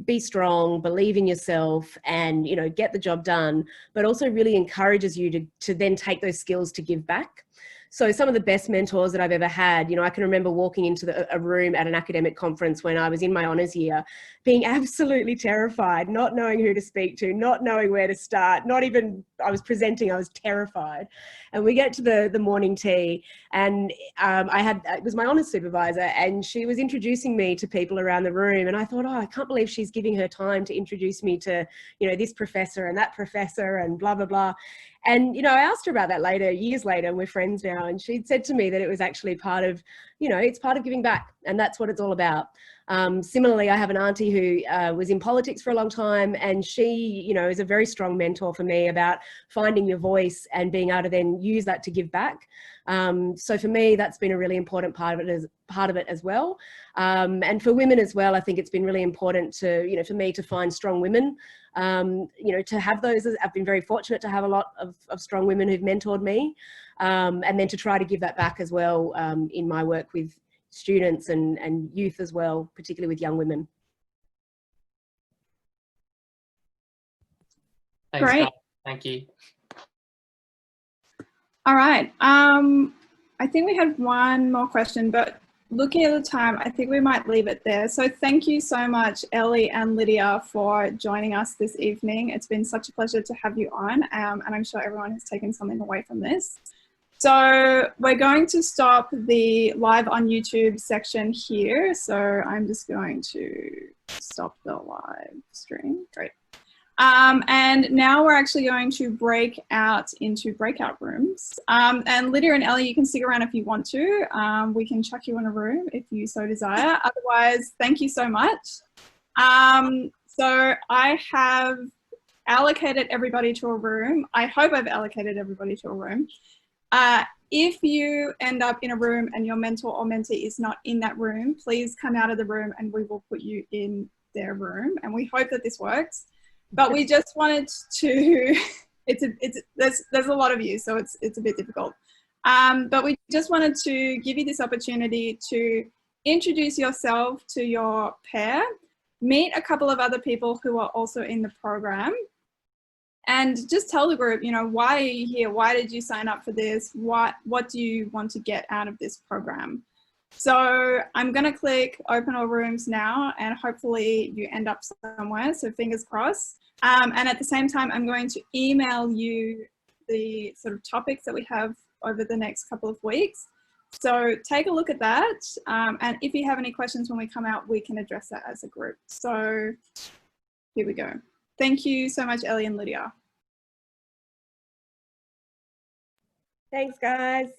be strong, believe in yourself, and, get the job done, but also really encourages you to then take those skills to give back. So some of the best mentors that I've ever had, you know, I can remember walking into a room at an academic conference when I was in my honours year, being absolutely terrified, not knowing who to speak to, not knowing where to start, not even, I was presenting, I was terrified. And we get to the morning tea, and it was my honours supervisor, and she was introducing me to people around the room, and I thought, oh, I can't believe she's giving her time to introduce me to, you know, this professor and that professor and blah, blah, blah. And, you know, I asked her about that later, years later, we're friends now, and she'd said to me that it was actually part of, you know, it's part of giving back, and that's what it's all about. Similarly, I have an auntie who was in politics for a long time, and she, you know, is a very strong mentor for me about finding your voice and being able to then use that to give back. So for me, that's been a really important part of it as well. And for women as well, I think it's been really important to, you know, for me to find strong women, you know, to have those. I've been very fortunate to have a lot of strong women who've mentored me, and then to try to give that back as well in my work with students and youth as well, particularly with young women. Thanks, Great. guys. Thank you. All right. I think we had one more question, but looking at the time, I think we might leave it there. So thank you so much, Ellie and Lydia, for joining us this evening. It's been such a pleasure to have you on, and I'm sure everyone has taken something away from this. So we're going to stop the live on YouTube section here. So I'm just going to stop the live stream. Great. And now we're actually going to break out into breakout rooms. And Lydia and Ellie, you can stick around if you want to. We can chuck you in a room if you so desire. Otherwise, thank you so much. So I have allocated everybody to a room. I hope I've allocated everybody to a room. If you end up in a room and your mentor or mentee is not in that room, please come out of the room and we will put you in their room. And we hope that this works. But we just wanted to, there's a lot of you, so it's a bit difficult. But we just wanted to give you this opportunity to introduce yourself to your pair, meet a couple of other people who are also in the program, and just tell the group, you know, why are you here? Why did you sign up for this? What do you want to get out of this program? So I'm going to click open all rooms now, and hopefully you end up somewhere. So fingers crossed. And at the same time, I'm going to email you the sort of topics that we have over the next couple of weeks. So take a look at that. And if you have any questions when we come out, we can address that as a group. So here we go. Thank you so much, Ellie and Lydia. Thanks, guys.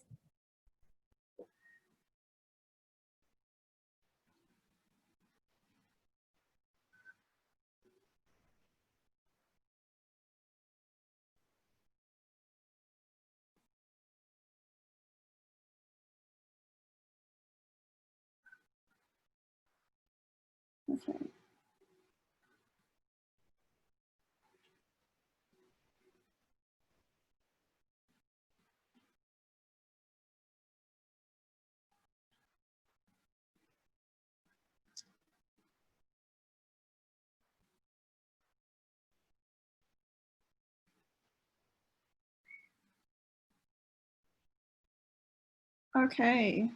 Okay. Okay.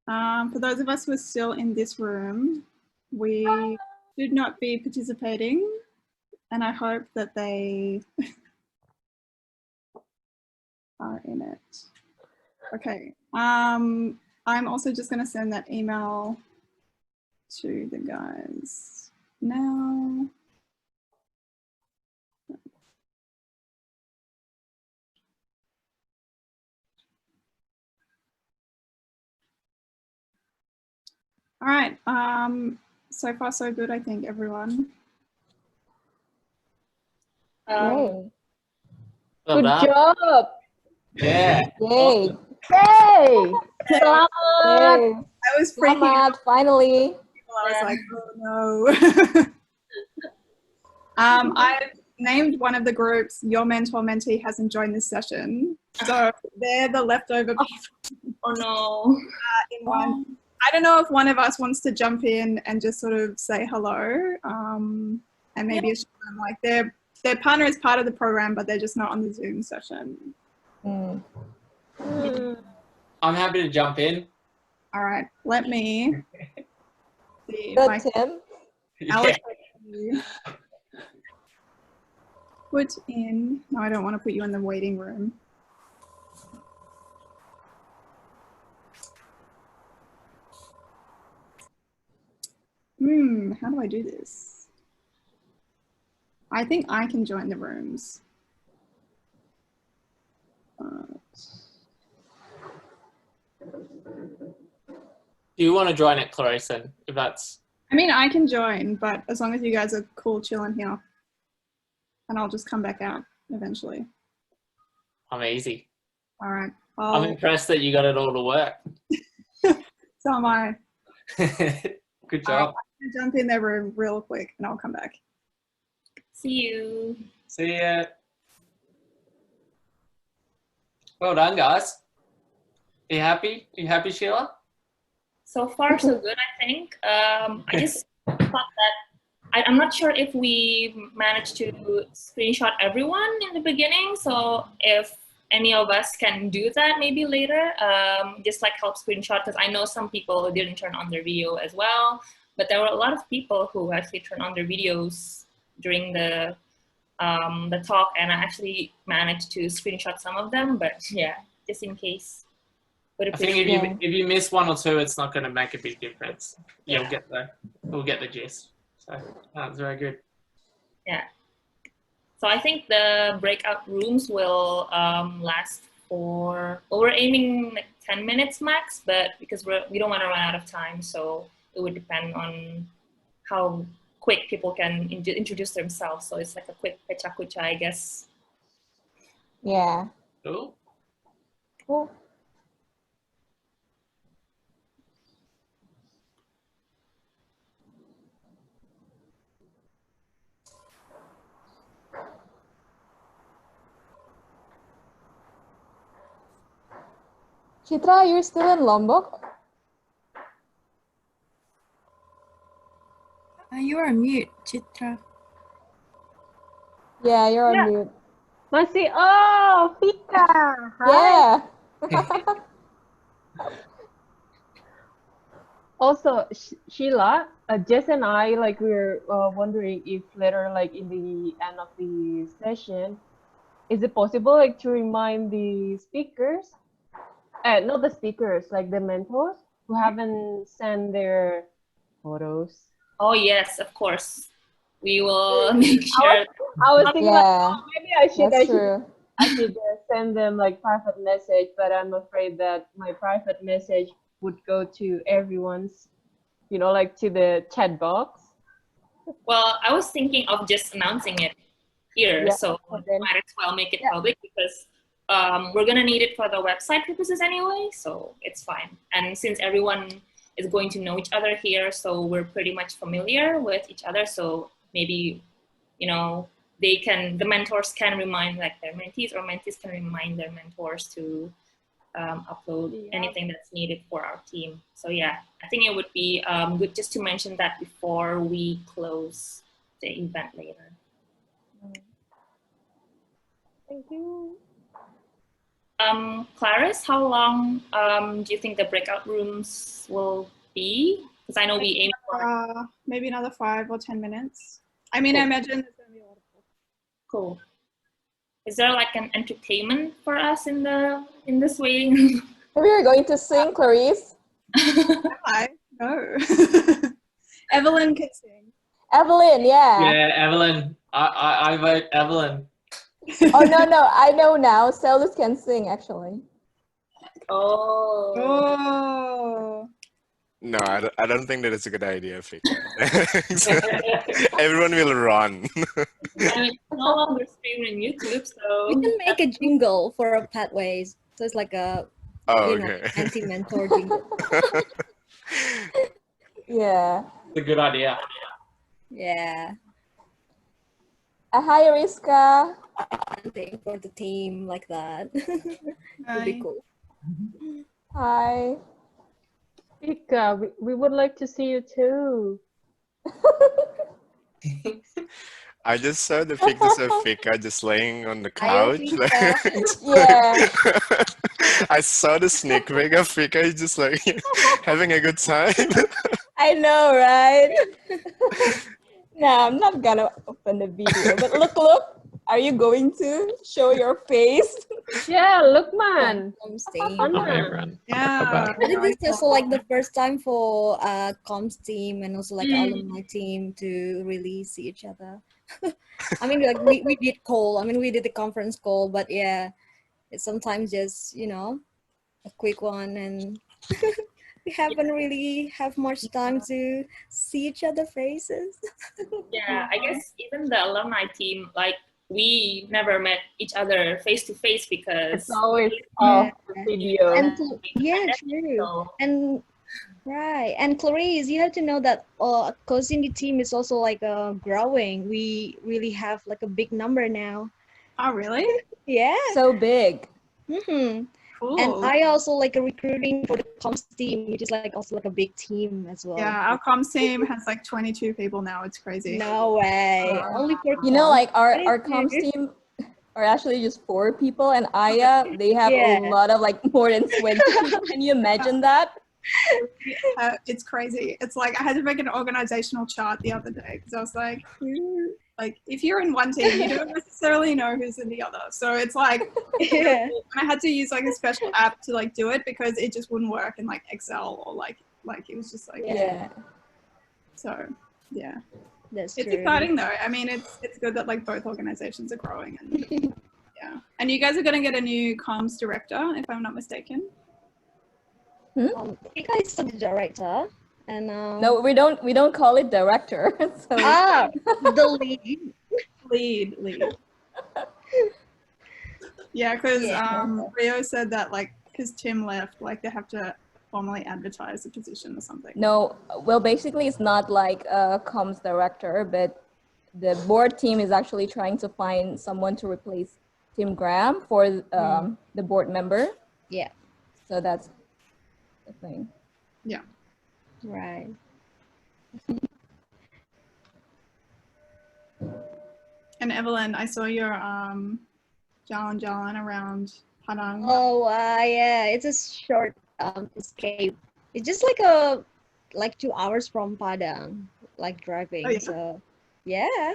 For those of us who are still in this room, we should not be participating, and I hope that they are in it. Okay. I'm also just going to send that email to the guys now. All right. So far, so good, I think, everyone. Good Well job. Yeah. Yay. Awesome. Yay. Selamat. Yay. I was freaking out. Selamat, finally. I was like, oh no. I've named one of the groups, Your Mentor Mentee Hasn't Joined This Session. So they're the leftover people. Oh no. In one. I don't know if one of us wants to jump in and just sort of say hello, and maybe assure them like their partner is part of the program, but they're just not on the Zoom session. I'm happy to jump in. All right, let me see if Good, I can Tim. allocate you. Put in, no, I don't want to put you in the waiting room. How do I do this? I think I can join the rooms. Do you want to join it, Clarissa? If that's... I mean, I can join, but as long as you guys are cool chilling here. And I'll just come back out eventually. I'm easy. All right. I'm impressed that you got it all to work. So am I. Good job. I'm gonna jump in their room real quick and I'll come back. See you. See ya. Well done, guys. Are you happy? Are you happy, Sheila? So far, so good, I think. I just thought that I'm not sure if we managed to screenshot everyone in the beginning. So if any of us can do that maybe later, just like help screenshot, because I know some people didn't turn on their video as well. But there were a lot of people who actually turned on their videos during the talk, and I actually managed to screenshot some of them. But yeah, just in case. I think if you miss one or two, it's not going to make a big difference. You'll get we'll get the gist. So that's very good. Yeah. So I think the breakout rooms will last for, well, we're aiming like 10 minutes max, but because we don't want to run out of time, so it would depend on how quick people can introduce themselves. So it's like a quick pecha kucha, I guess. Yeah. Cool. Cool. Chitra, you're still in Lombok? You are mute, Chitra. Yeah, you're on mute. Masih, oh, Pika. Yeah. Also, Sheila, Jess and I, like, we're wondering if later, like, in the end of the session, is it possible, like, to remind the speakers, not the speakers, like the mentors who haven't sent their photos? Oh yes, of course. We will make sure. I was thinking, like, oh, maybe I should send them like private message, but I'm afraid that my private message would go to everyone's, you know, like to the chat box. Well, I was thinking of just announcing it here, so might as well make it public, because we're gonna need it for the website purposes anyway, so it's fine. And since everyone is going to know each other here, so we're pretty much familiar with each other, so maybe, you know, the mentors can remind like their mentees, or mentees can remind their mentors to upload anything that's needed for our team. So yeah, I think it would be good just to mention that before we close the event later. Thank you. Clarice, how long do you think the breakout rooms will be? Because I know we aim for maybe another 5 or 10 minutes. I mean, I imagine there's going to be a lot of people. Cool. Is there like an entertainment for us in this waiting room? We are going to sing, Clarice. No. Evelyn can sing. Evelyn, yeah. Yeah, Evelyn. I vote Evelyn. Oh, no, I know now. Celus can sing, actually. Oh. No, I don't think that is a good idea, Fika. Everyone will run. I mean, it's no longer streamed on YouTube, so... We can make a jingle for a Pathways. So it's like a anti-mentor jingle. Yeah. It's a good idea. Yeah. Hi, Riska. Something for the team like that. Would be cool. Hi. Pika, we would like to see you too. I just saw the pictures of Fika just laying on the Ayo, couch. Fika. Yeah. I saw the sneak peek of Fika just like having a good time. I know, right? No, I'm not gonna open the video, but look. Are you going to show your face? Yeah, look, man. Comms team. Anna. Hi everyone. Yeah. I think this is also like the first time for comms team and also like alumni team to really see each other. I mean, like we did call. I mean, we did the conference call, but yeah, it's sometimes just a quick one, and we haven't really have much time to see each other faces. Yeah, I guess even the alumni team, like we never met each other face to face because It's always Yeah. video. And yeah, true. so And right, and Clarice, you have to know that CAUSINDY team is also like growing. We really have like a big number now. Oh, really? Yeah. So big. Cool. And I also like a recruiting for the comms team, which is like also like a big team as well. Yeah, our comms team has like 22 people now. It's crazy. No way. Only for You know, like our 22. comms team are actually just 4 people, and Aya, they have Yeah. a lot of like more than 20 people. Can you imagine that? It's crazy. It's like I had to make an organizational chart the other day because I was like, if you're in one team, you don't necessarily know who's in the other. So it's like, Yeah. I had to use like a special app to like do it because it just wouldn't work in like Excel or like it was just like, Yeah. So yeah, That's it's true. exciting though. I mean, it's good that like both organizations are growing and yeah. And you guys are gonna get a new comms director, if I'm not mistaken. Fika is the director, and No, we don't call it director. So the lead. Lead. Yeah, because Yeah. Rio said that like because Tim left, like they have to formally advertise the position or something. No, well, basically it's not like a comms director, but the board team is actually trying to find someone to replace Tim Graham for the board member. Yeah. So that's the thing. Yeah. Right. And Evelyn, I saw your Jalan around Padang. Oh, yeah, it's a short escape. It's just like 2 hours from Padang, like driving. Oh, yeah. So, yeah.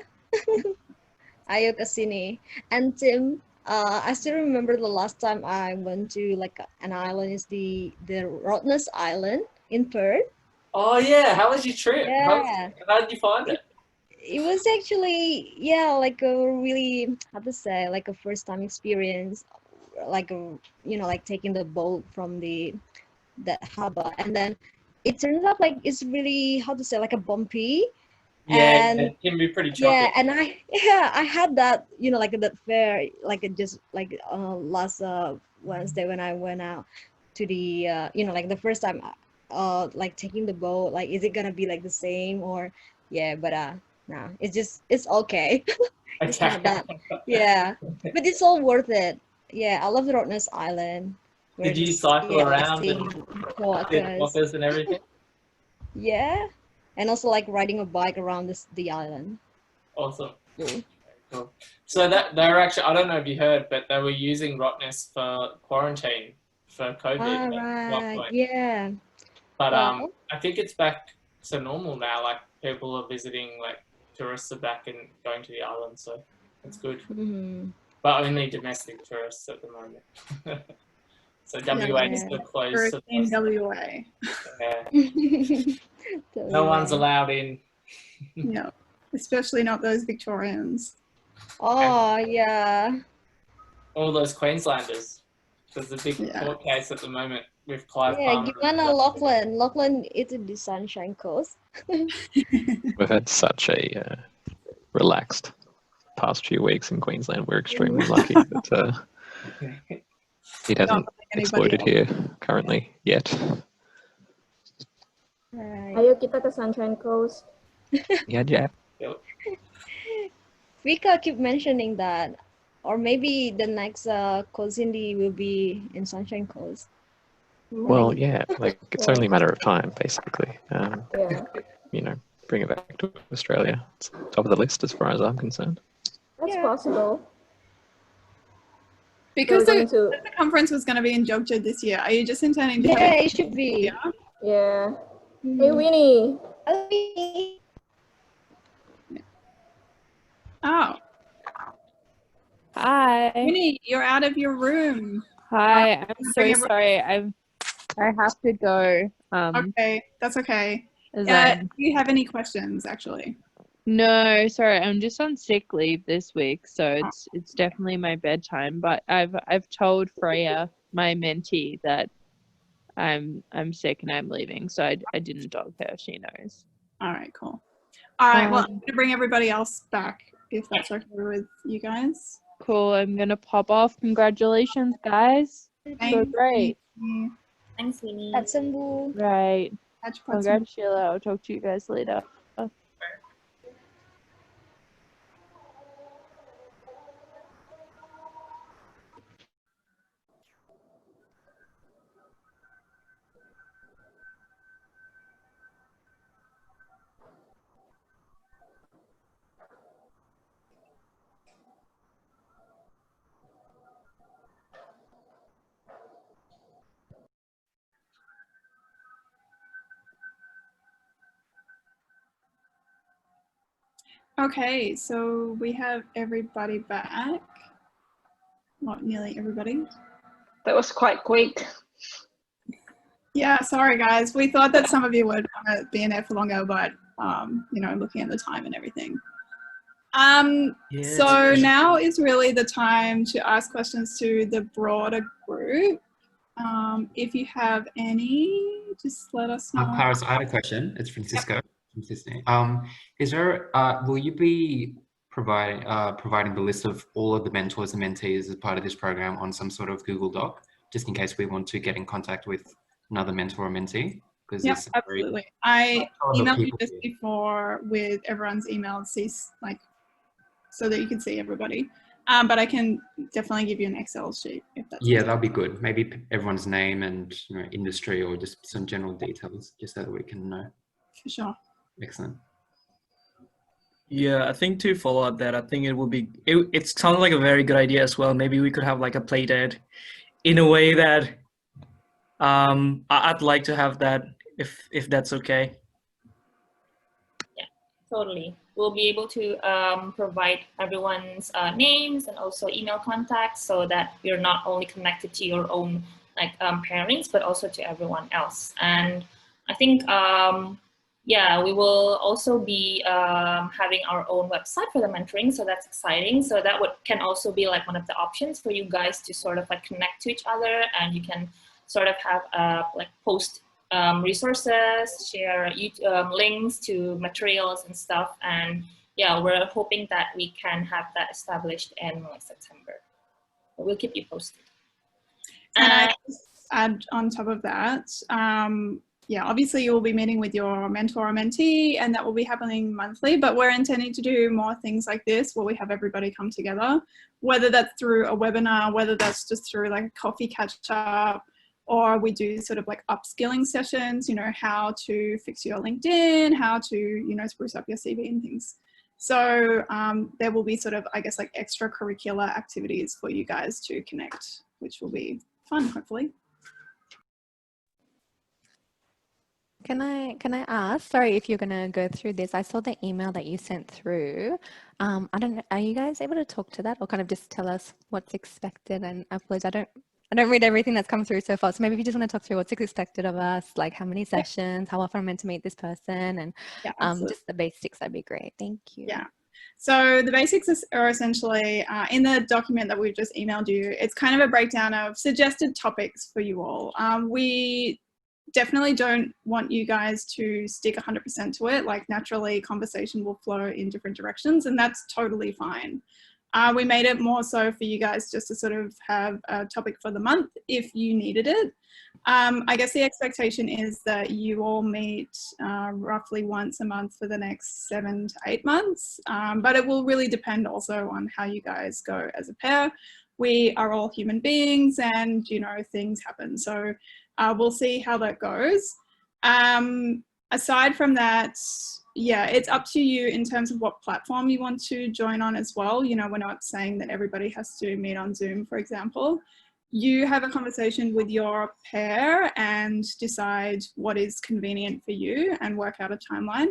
Ayo ke sini. And Tim, I still remember the last time I went to like an island is the Rottnest Island in Perth. Oh yeah, how was your trip? Yeah. How did you find it? It was actually, like a really, how to say, like a first time experience, like like taking the boat from that harbor, and then it turns out like it's really, how to say, like a bumpy. Yeah, And it can be pretty choppy. yeah, and I had that, like that fair, like it just like last Wednesday when I went out to the like the first time like taking the boat, like is it gonna be like the same or but nah, it's okay. It's not that, but it's all worth it. I love the Rottnest Island. Did you cycle around and did walkers and everything? Yeah, and also like riding a bike around the island. Awesome. Cool. Cool. So that they're actually, I don't know if you heard, but they were using Rottnest for quarantine for COVID at one Right. point. Yeah. But Well. I think it's back to normal now. Like people are visiting, like tourists are back and going to the island, so it's good. Mm-hmm. But only domestic tourists at the moment. So WA is still closed. So In WA. yeah. No one's allowed in. No, especially not those Victorians. Oh yeah. All those Queenslanders. There's a big court case at the moment with Clive Yeah, Palmer. gimana Lachlan? Lachlan is the Sunshine Coast. We've had such a relaxed past few weeks in Queensland. We're extremely lucky that it hasn't exploded here currently yet. Right. Ayo kita ke Sunshine Coast. Yeah, Jack. Vika keep mentioning that, or maybe the next CAUSINDY will be in Sunshine Coast. Well, yeah, like it's only a matter of time, basically. Yeah. You know, bring it back to Australia. It's top of the list as far as I'm concerned. That's possible. Because We're going the conference was going to be in Jogja this year, are you just intending to Yeah, have it should be. Yeah. Hey, Winnie. Oh. Hi. Winnie, you're out of your room. Hi, I'm so bring everyone- sorry. I have to go. Okay, that's okay. as Do I'm- you have any questions, actually? No, sorry, I'm just on sick leave this week, so it's definitely my bedtime. But I've told Freya, my mentee, that I'm sick and I'm leaving, so I didn't dog her. She knows. All right, cool. All right, well, I'm going to bring everybody else back if that's okay with you guys. Cool. I'm gonna pop off. Congratulations, guys. So Thank great. you. Thanks, Winnie. Right. Catch Congrats, Sheila. I'll talk to you guys later. Okay, so we have everybody back. Not nearly everybody. That was quite quick. Yeah, sorry guys. We thought that some of you would want to be in there for longer, but you know, looking at the time and everything. So now is really the time to ask questions to the broader group. If you have any, just let us know. Paris, I have a question. It's Francisco from Sydney. Is there, will you be providing the list of all of the mentors and mentees as part of this program on some sort of Google Doc, just in case we want to get in contact with another mentor or mentee? Yeah, absolutely. I emailed you this before with everyone's email, like, so that you can see everybody. But I can definitely give you an Excel sheet if that's Yeah, that'd be good. Maybe everyone's name and industry, or just some general details, just so that we can know. For sure. Excellent. Yeah, I think to follow up that, I think it would be, it sounds like a very good idea as well. Maybe we could have like a play dead in a way that I'd like to have that if that's okay. Yeah, totally. We'll be able to provide everyone's names and also email contacts so that you're not only connected to your own pairings, but also to everyone else. And I think, yeah, we will also be having our own website for the mentoring, so that's exciting. So that can also be like one of the options for you guys to sort of like connect to each other, and you can sort of have like post resources, share links to materials and stuff. And yeah, we're hoping that we can have that established in like September. But we'll keep you posted. And I just add on top of that, yeah, obviously you'll be meeting with your mentor or mentee, and that will be happening monthly, but we're intending to do more things like this where we have everybody come together, whether that's through a webinar, whether that's just through like a coffee catch up, or we do sort of like upskilling sessions, you know, how to fix your LinkedIn, how to, you know, spruce up your CV and things. So there will be sort of, I guess, like extracurricular activities for you guys to connect, which will be fun, hopefully. Can I ask, sorry if you're going to go through this, I saw the email that you sent through. I don't know, are you guys able to talk to that or kind of just tell us what's expected? And I apologize, I don't read everything that's come through so far. So maybe if you just want to talk through what's expected of us, like how many sessions, how often I'm meant to meet this person, and just the basics, that'd be great. Thank you. Yeah. So the basics are essentially in the document that we've just emailed you, it's kind of a breakdown of suggested topics for you all. We definitely don't want you guys to stick 100% to it. Like naturally conversation will flow in different directions, and that's totally fine. We made it more so for you guys just to sort of have a topic for the month if you needed it. I guess the expectation is that you all meet roughly once a month for the next 7 to 8 months, but it will really depend also on how you guys go as a pair. We are all human beings, and you know, things happen. So we'll see how that goes. aside from that, yeah, it's up to you in terms of what platform you want to join on as well. You know, we're not saying that everybody has to meet on Zoom, for example. You have a conversation with your pair and decide what is convenient for you and work out a timeline.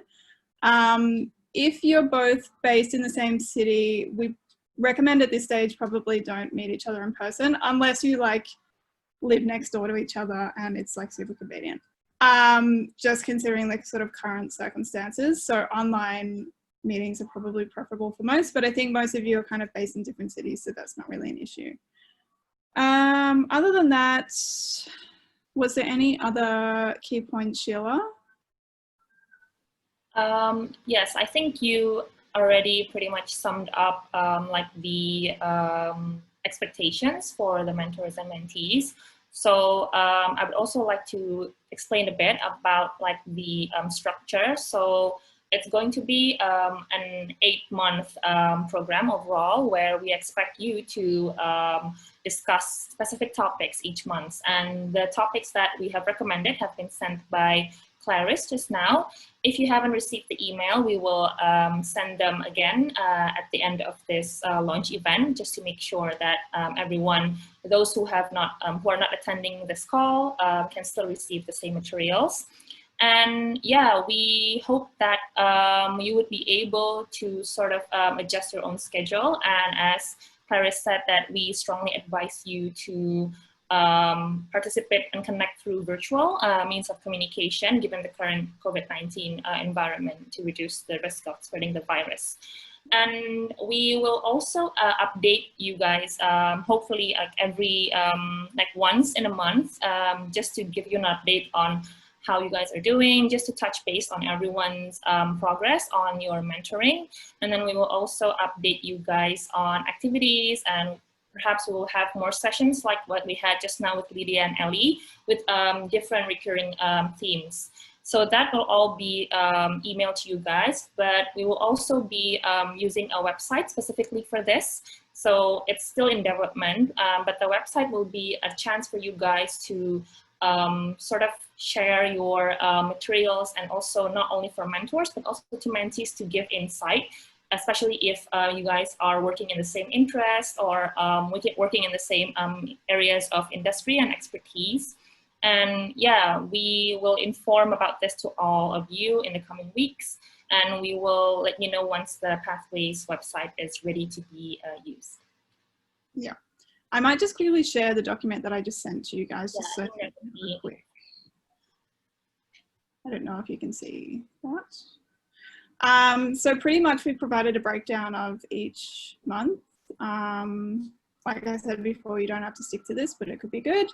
If you're both based in the same city, we recommend at this stage probably don't meet each other in person unless you like live next door to each other and it's like super convenient. Just considering like sort of current circumstances. So online meetings are probably preferable for most, but I think most of you are kind of based in different cities, so that's not really an issue. Other than that, was there any other key points, Sheila? Yes, I think you already pretty much summed up like the expectations for the mentors and mentees. So I would also like to explain a bit about like the structure. So it's going to be an 8-month program overall, where we expect you to discuss specific topics each month. And the topics that we have recommended have been sent by Clarice just now. If you haven't received the email, we will send them again at the end of this launch event, just to make sure that everyone, those who have not, who are not attending this call, can still receive the same materials. And yeah, we hope that you would be able to sort of adjust your own schedule. And as Clarice said, that we strongly advise you to participate and connect through virtual means of communication, given the current COVID-19 environment, to reduce the risk of spreading the virus. And we will also update you guys, hopefully every like once in a month, just to give you an update on how you guys are doing, just to touch base on everyone's progress on your mentoring. And then we will also update you guys on activities, and perhaps we will have more sessions like what we had just now with Lydia and Ellie, with different recurring themes. So that will all be emailed to you guys, but we will also be using a website specifically for this. So it's still in development, but the website will be a chance for you guys to sort of share your materials, and also not only for mentors, but also to mentees to give insight, especially if you guys are working in the same interest, or working in the same areas of industry and expertise. And yeah, we will inform about this to all of you in the coming weeks, and we will let you know once the Pathways website is ready to be used. Yeah, I might just quickly share the document that I just sent to you guys. Just so quick. I don't know if you can see that. So pretty much we provided a breakdown of each month. Like I said before, you don't have to stick to this, but it could be good.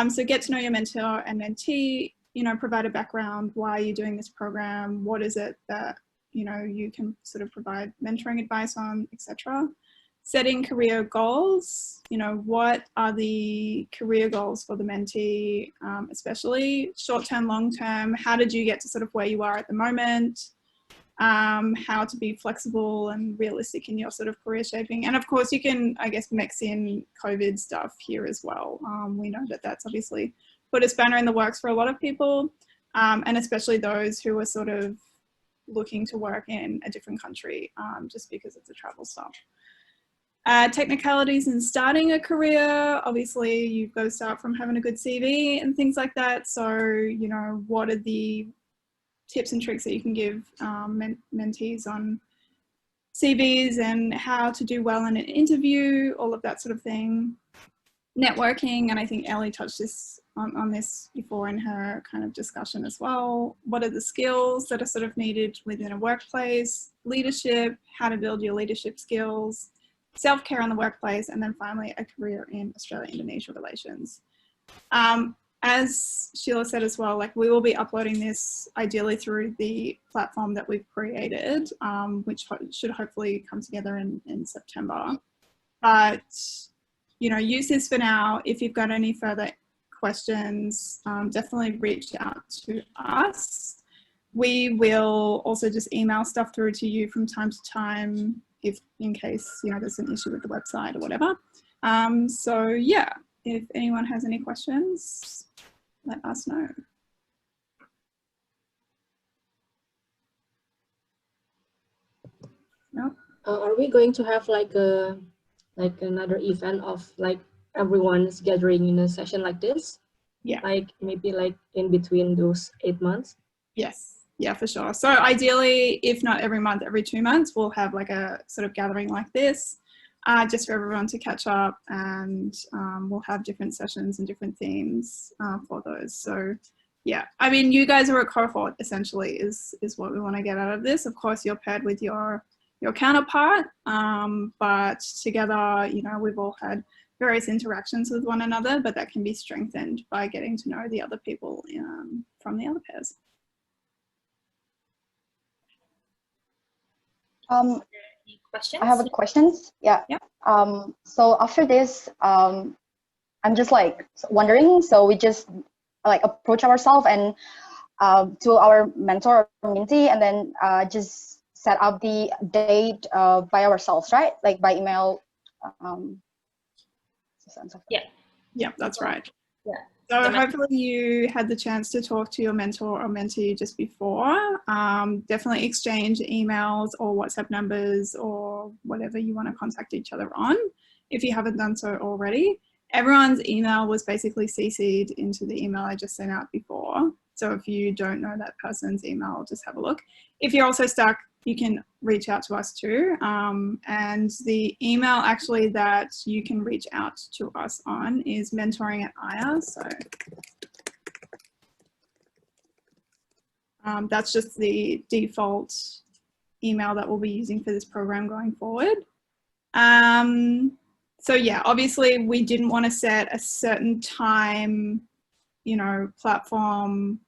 So get to know your mentor and mentee, you know, provide a background, why you're doing this program, what is it that, you know, you can sort of provide mentoring advice on, etc. Setting career goals, you know, what are the career goals for the mentee, especially short-term, long-term, how did you get to sort of where you are at the moment, how to be flexible and realistic in your sort of career shaping. And of course you can, I guess, mix in COVID stuff here as well. We know that that's obviously put a spanner in the works for a lot of people, and especially those who are sort of looking to work in a different country, just because it's a travel stop. Technicalities in starting a career, obviously you've got to start from having a good CV and things like that. So, you know, what are the tips and tricks that you can give mentees on CVs and how to do well in an interview, all of that sort of thing. Networking, and I think Ellie touched this on this before in her kind of discussion as well. What are the skills that are sort of needed within a workplace? Leadership, how to build your leadership skills, self-care in the workplace, and then finally a career in Australia-Indonesia relations. As Sheila said as well, like we will be uploading this ideally through the platform that we've created, which should hopefully come together in September. But, you know, use this for now. If you've got any further questions, definitely reach out to us. We will also just email stuff through to you from time to time, if in case, you know, there's an issue with the website or whatever. So yeah, if anyone has any questions, let us know. No. Are we going to have like another event of like everyone's gathering in a session like this? Yeah. Like maybe like in between those 8 months? Yes. Yeah, for sure. So ideally, if not every month, every 2 months, we'll have like a sort of gathering like this, just for everyone to catch up, and we'll have different sessions and different themes for those. So yeah, I mean, you guys are a cohort essentially is what we want to get out of this. Of course, you're paired with your counterpart, but together, you know, we've all had various interactions with one another, but that can be strengthened by getting to know the other people from the other pairs. Questions? I have a questions. Yeah. So after this, I'm just like wondering. So we just like approach ourselves and to our mentor or mentee, and then just set up the date by ourselves, right? Like by email. Yeah, that's right. Yeah. So hopefully you had the chance to talk to your mentor or mentee just before. Definitely exchange emails or WhatsApp numbers or whatever you want to contact each other on, if you haven't done so already. Everyone's email was basically CC'd into the email I just sent out before. So if you don't know that person's email, just have a look. If you're also stuck, you can reach out to us too. And the email actually that you can reach out to us on is mentoring@AIYA. So that's just the default email that we'll be using for this program going forward. So yeah, obviously we didn't want to set a certain time, you know, platform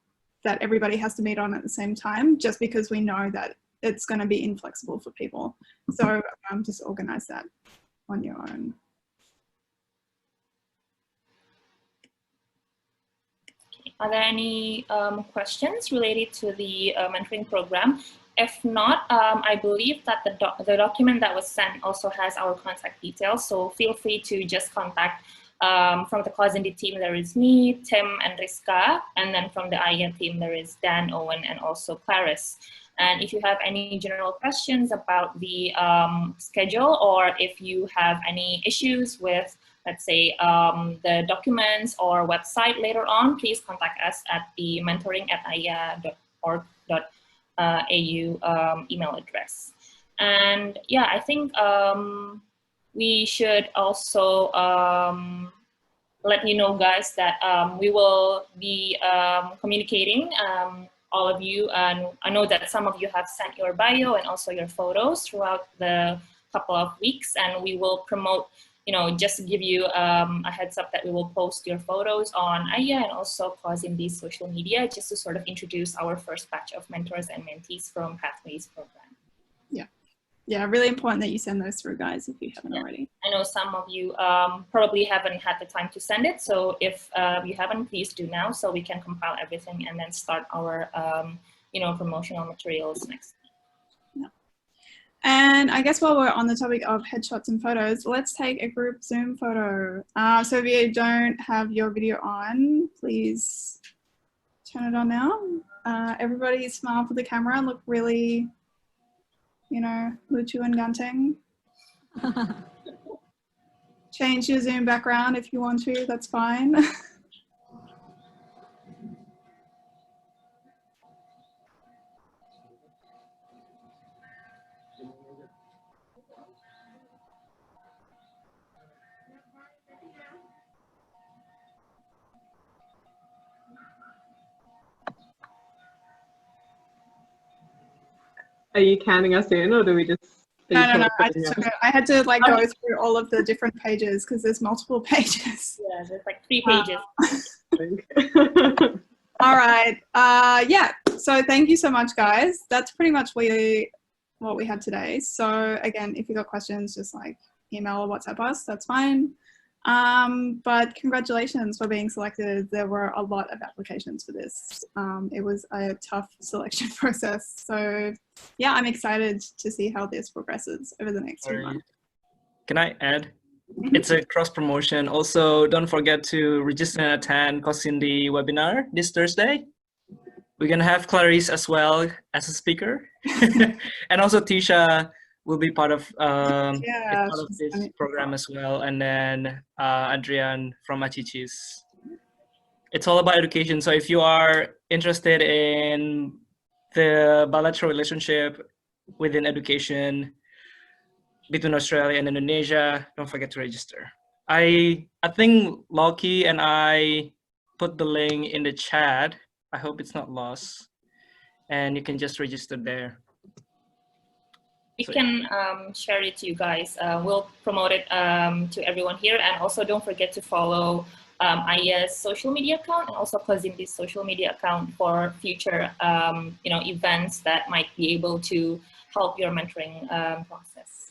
that everybody has to meet on at the same time, just because we know that it's going to be inflexible for people. So just organize that on your own. Are there any questions related to the mentoring program? If not, I believe that the document that was sent also has our contact details, so feel free to just contact. From the CAUSINDY team, there is me, Tim, and Rizka, and then from the AIYA team, there is Dan, Owen, and also Clarice. And if you have any general questions about the schedule, or if you have any issues with, let's say, the documents or website later on, please contact us at the mentoring@aiya.org.au email address. And yeah, I think we should also let you know, guys, that we will be communicating all of you, and I know that some of you have sent your bio and also your photos throughout the couple of weeks, and we will promote, you know, just to give you a heads up that we will post your photos on AIYA and also CAUSINDY's social media, just to sort of introduce our first batch of mentors and mentees from Pathways program. Yeah, really important that you send those through, guys, if you haven't already. I know some of you probably haven't had the time to send it, so if you haven't, please do now, so we can compile everything and then start our, you know, promotional materials next. Yeah. And I guess while we're on the topic of headshots and photos, let's take a group Zoom photo. So if you don't have your video on, please turn it on now. Everybody smile for the camera and look really, you know, lucu and ganteng. Change your Zoom background if you want to, that's fine. Are you counting us in, or do we just? No. I had to like go through all of the different pages because there's multiple pages. Yeah, there's like 3 pages. All right. Yeah. So thank you so much, guys. That's pretty much what we had today. So again, if you got questions, just like email or WhatsApp us. That's fine. But congratulations for being selected. There were a lot of applications for this. It was a tough selection process. So yeah, I'm excited to see how this progresses over the next 2 months. Can I add? It's a cross promotion. Also, don't forget to register and attend CAUSINDY webinar this Thursday. We're gonna have Clarice as well as a speaker. And also Tisha will be part of is Yeah, part of she's this done it program as well, and then Adrian from Achichis. It's all about education. So if you are interested in the bilateral relationship within education between Australia and Indonesia, don't forget to register. I think Loki and I put the link in the chat. I hope it's not lost, and you can just register there. We can share it to you guys. We'll promote it to everyone here, and also don't forget to follow AIYA's social media account and also CAUSINDY's social media account for future events that might be able to help your mentoring process.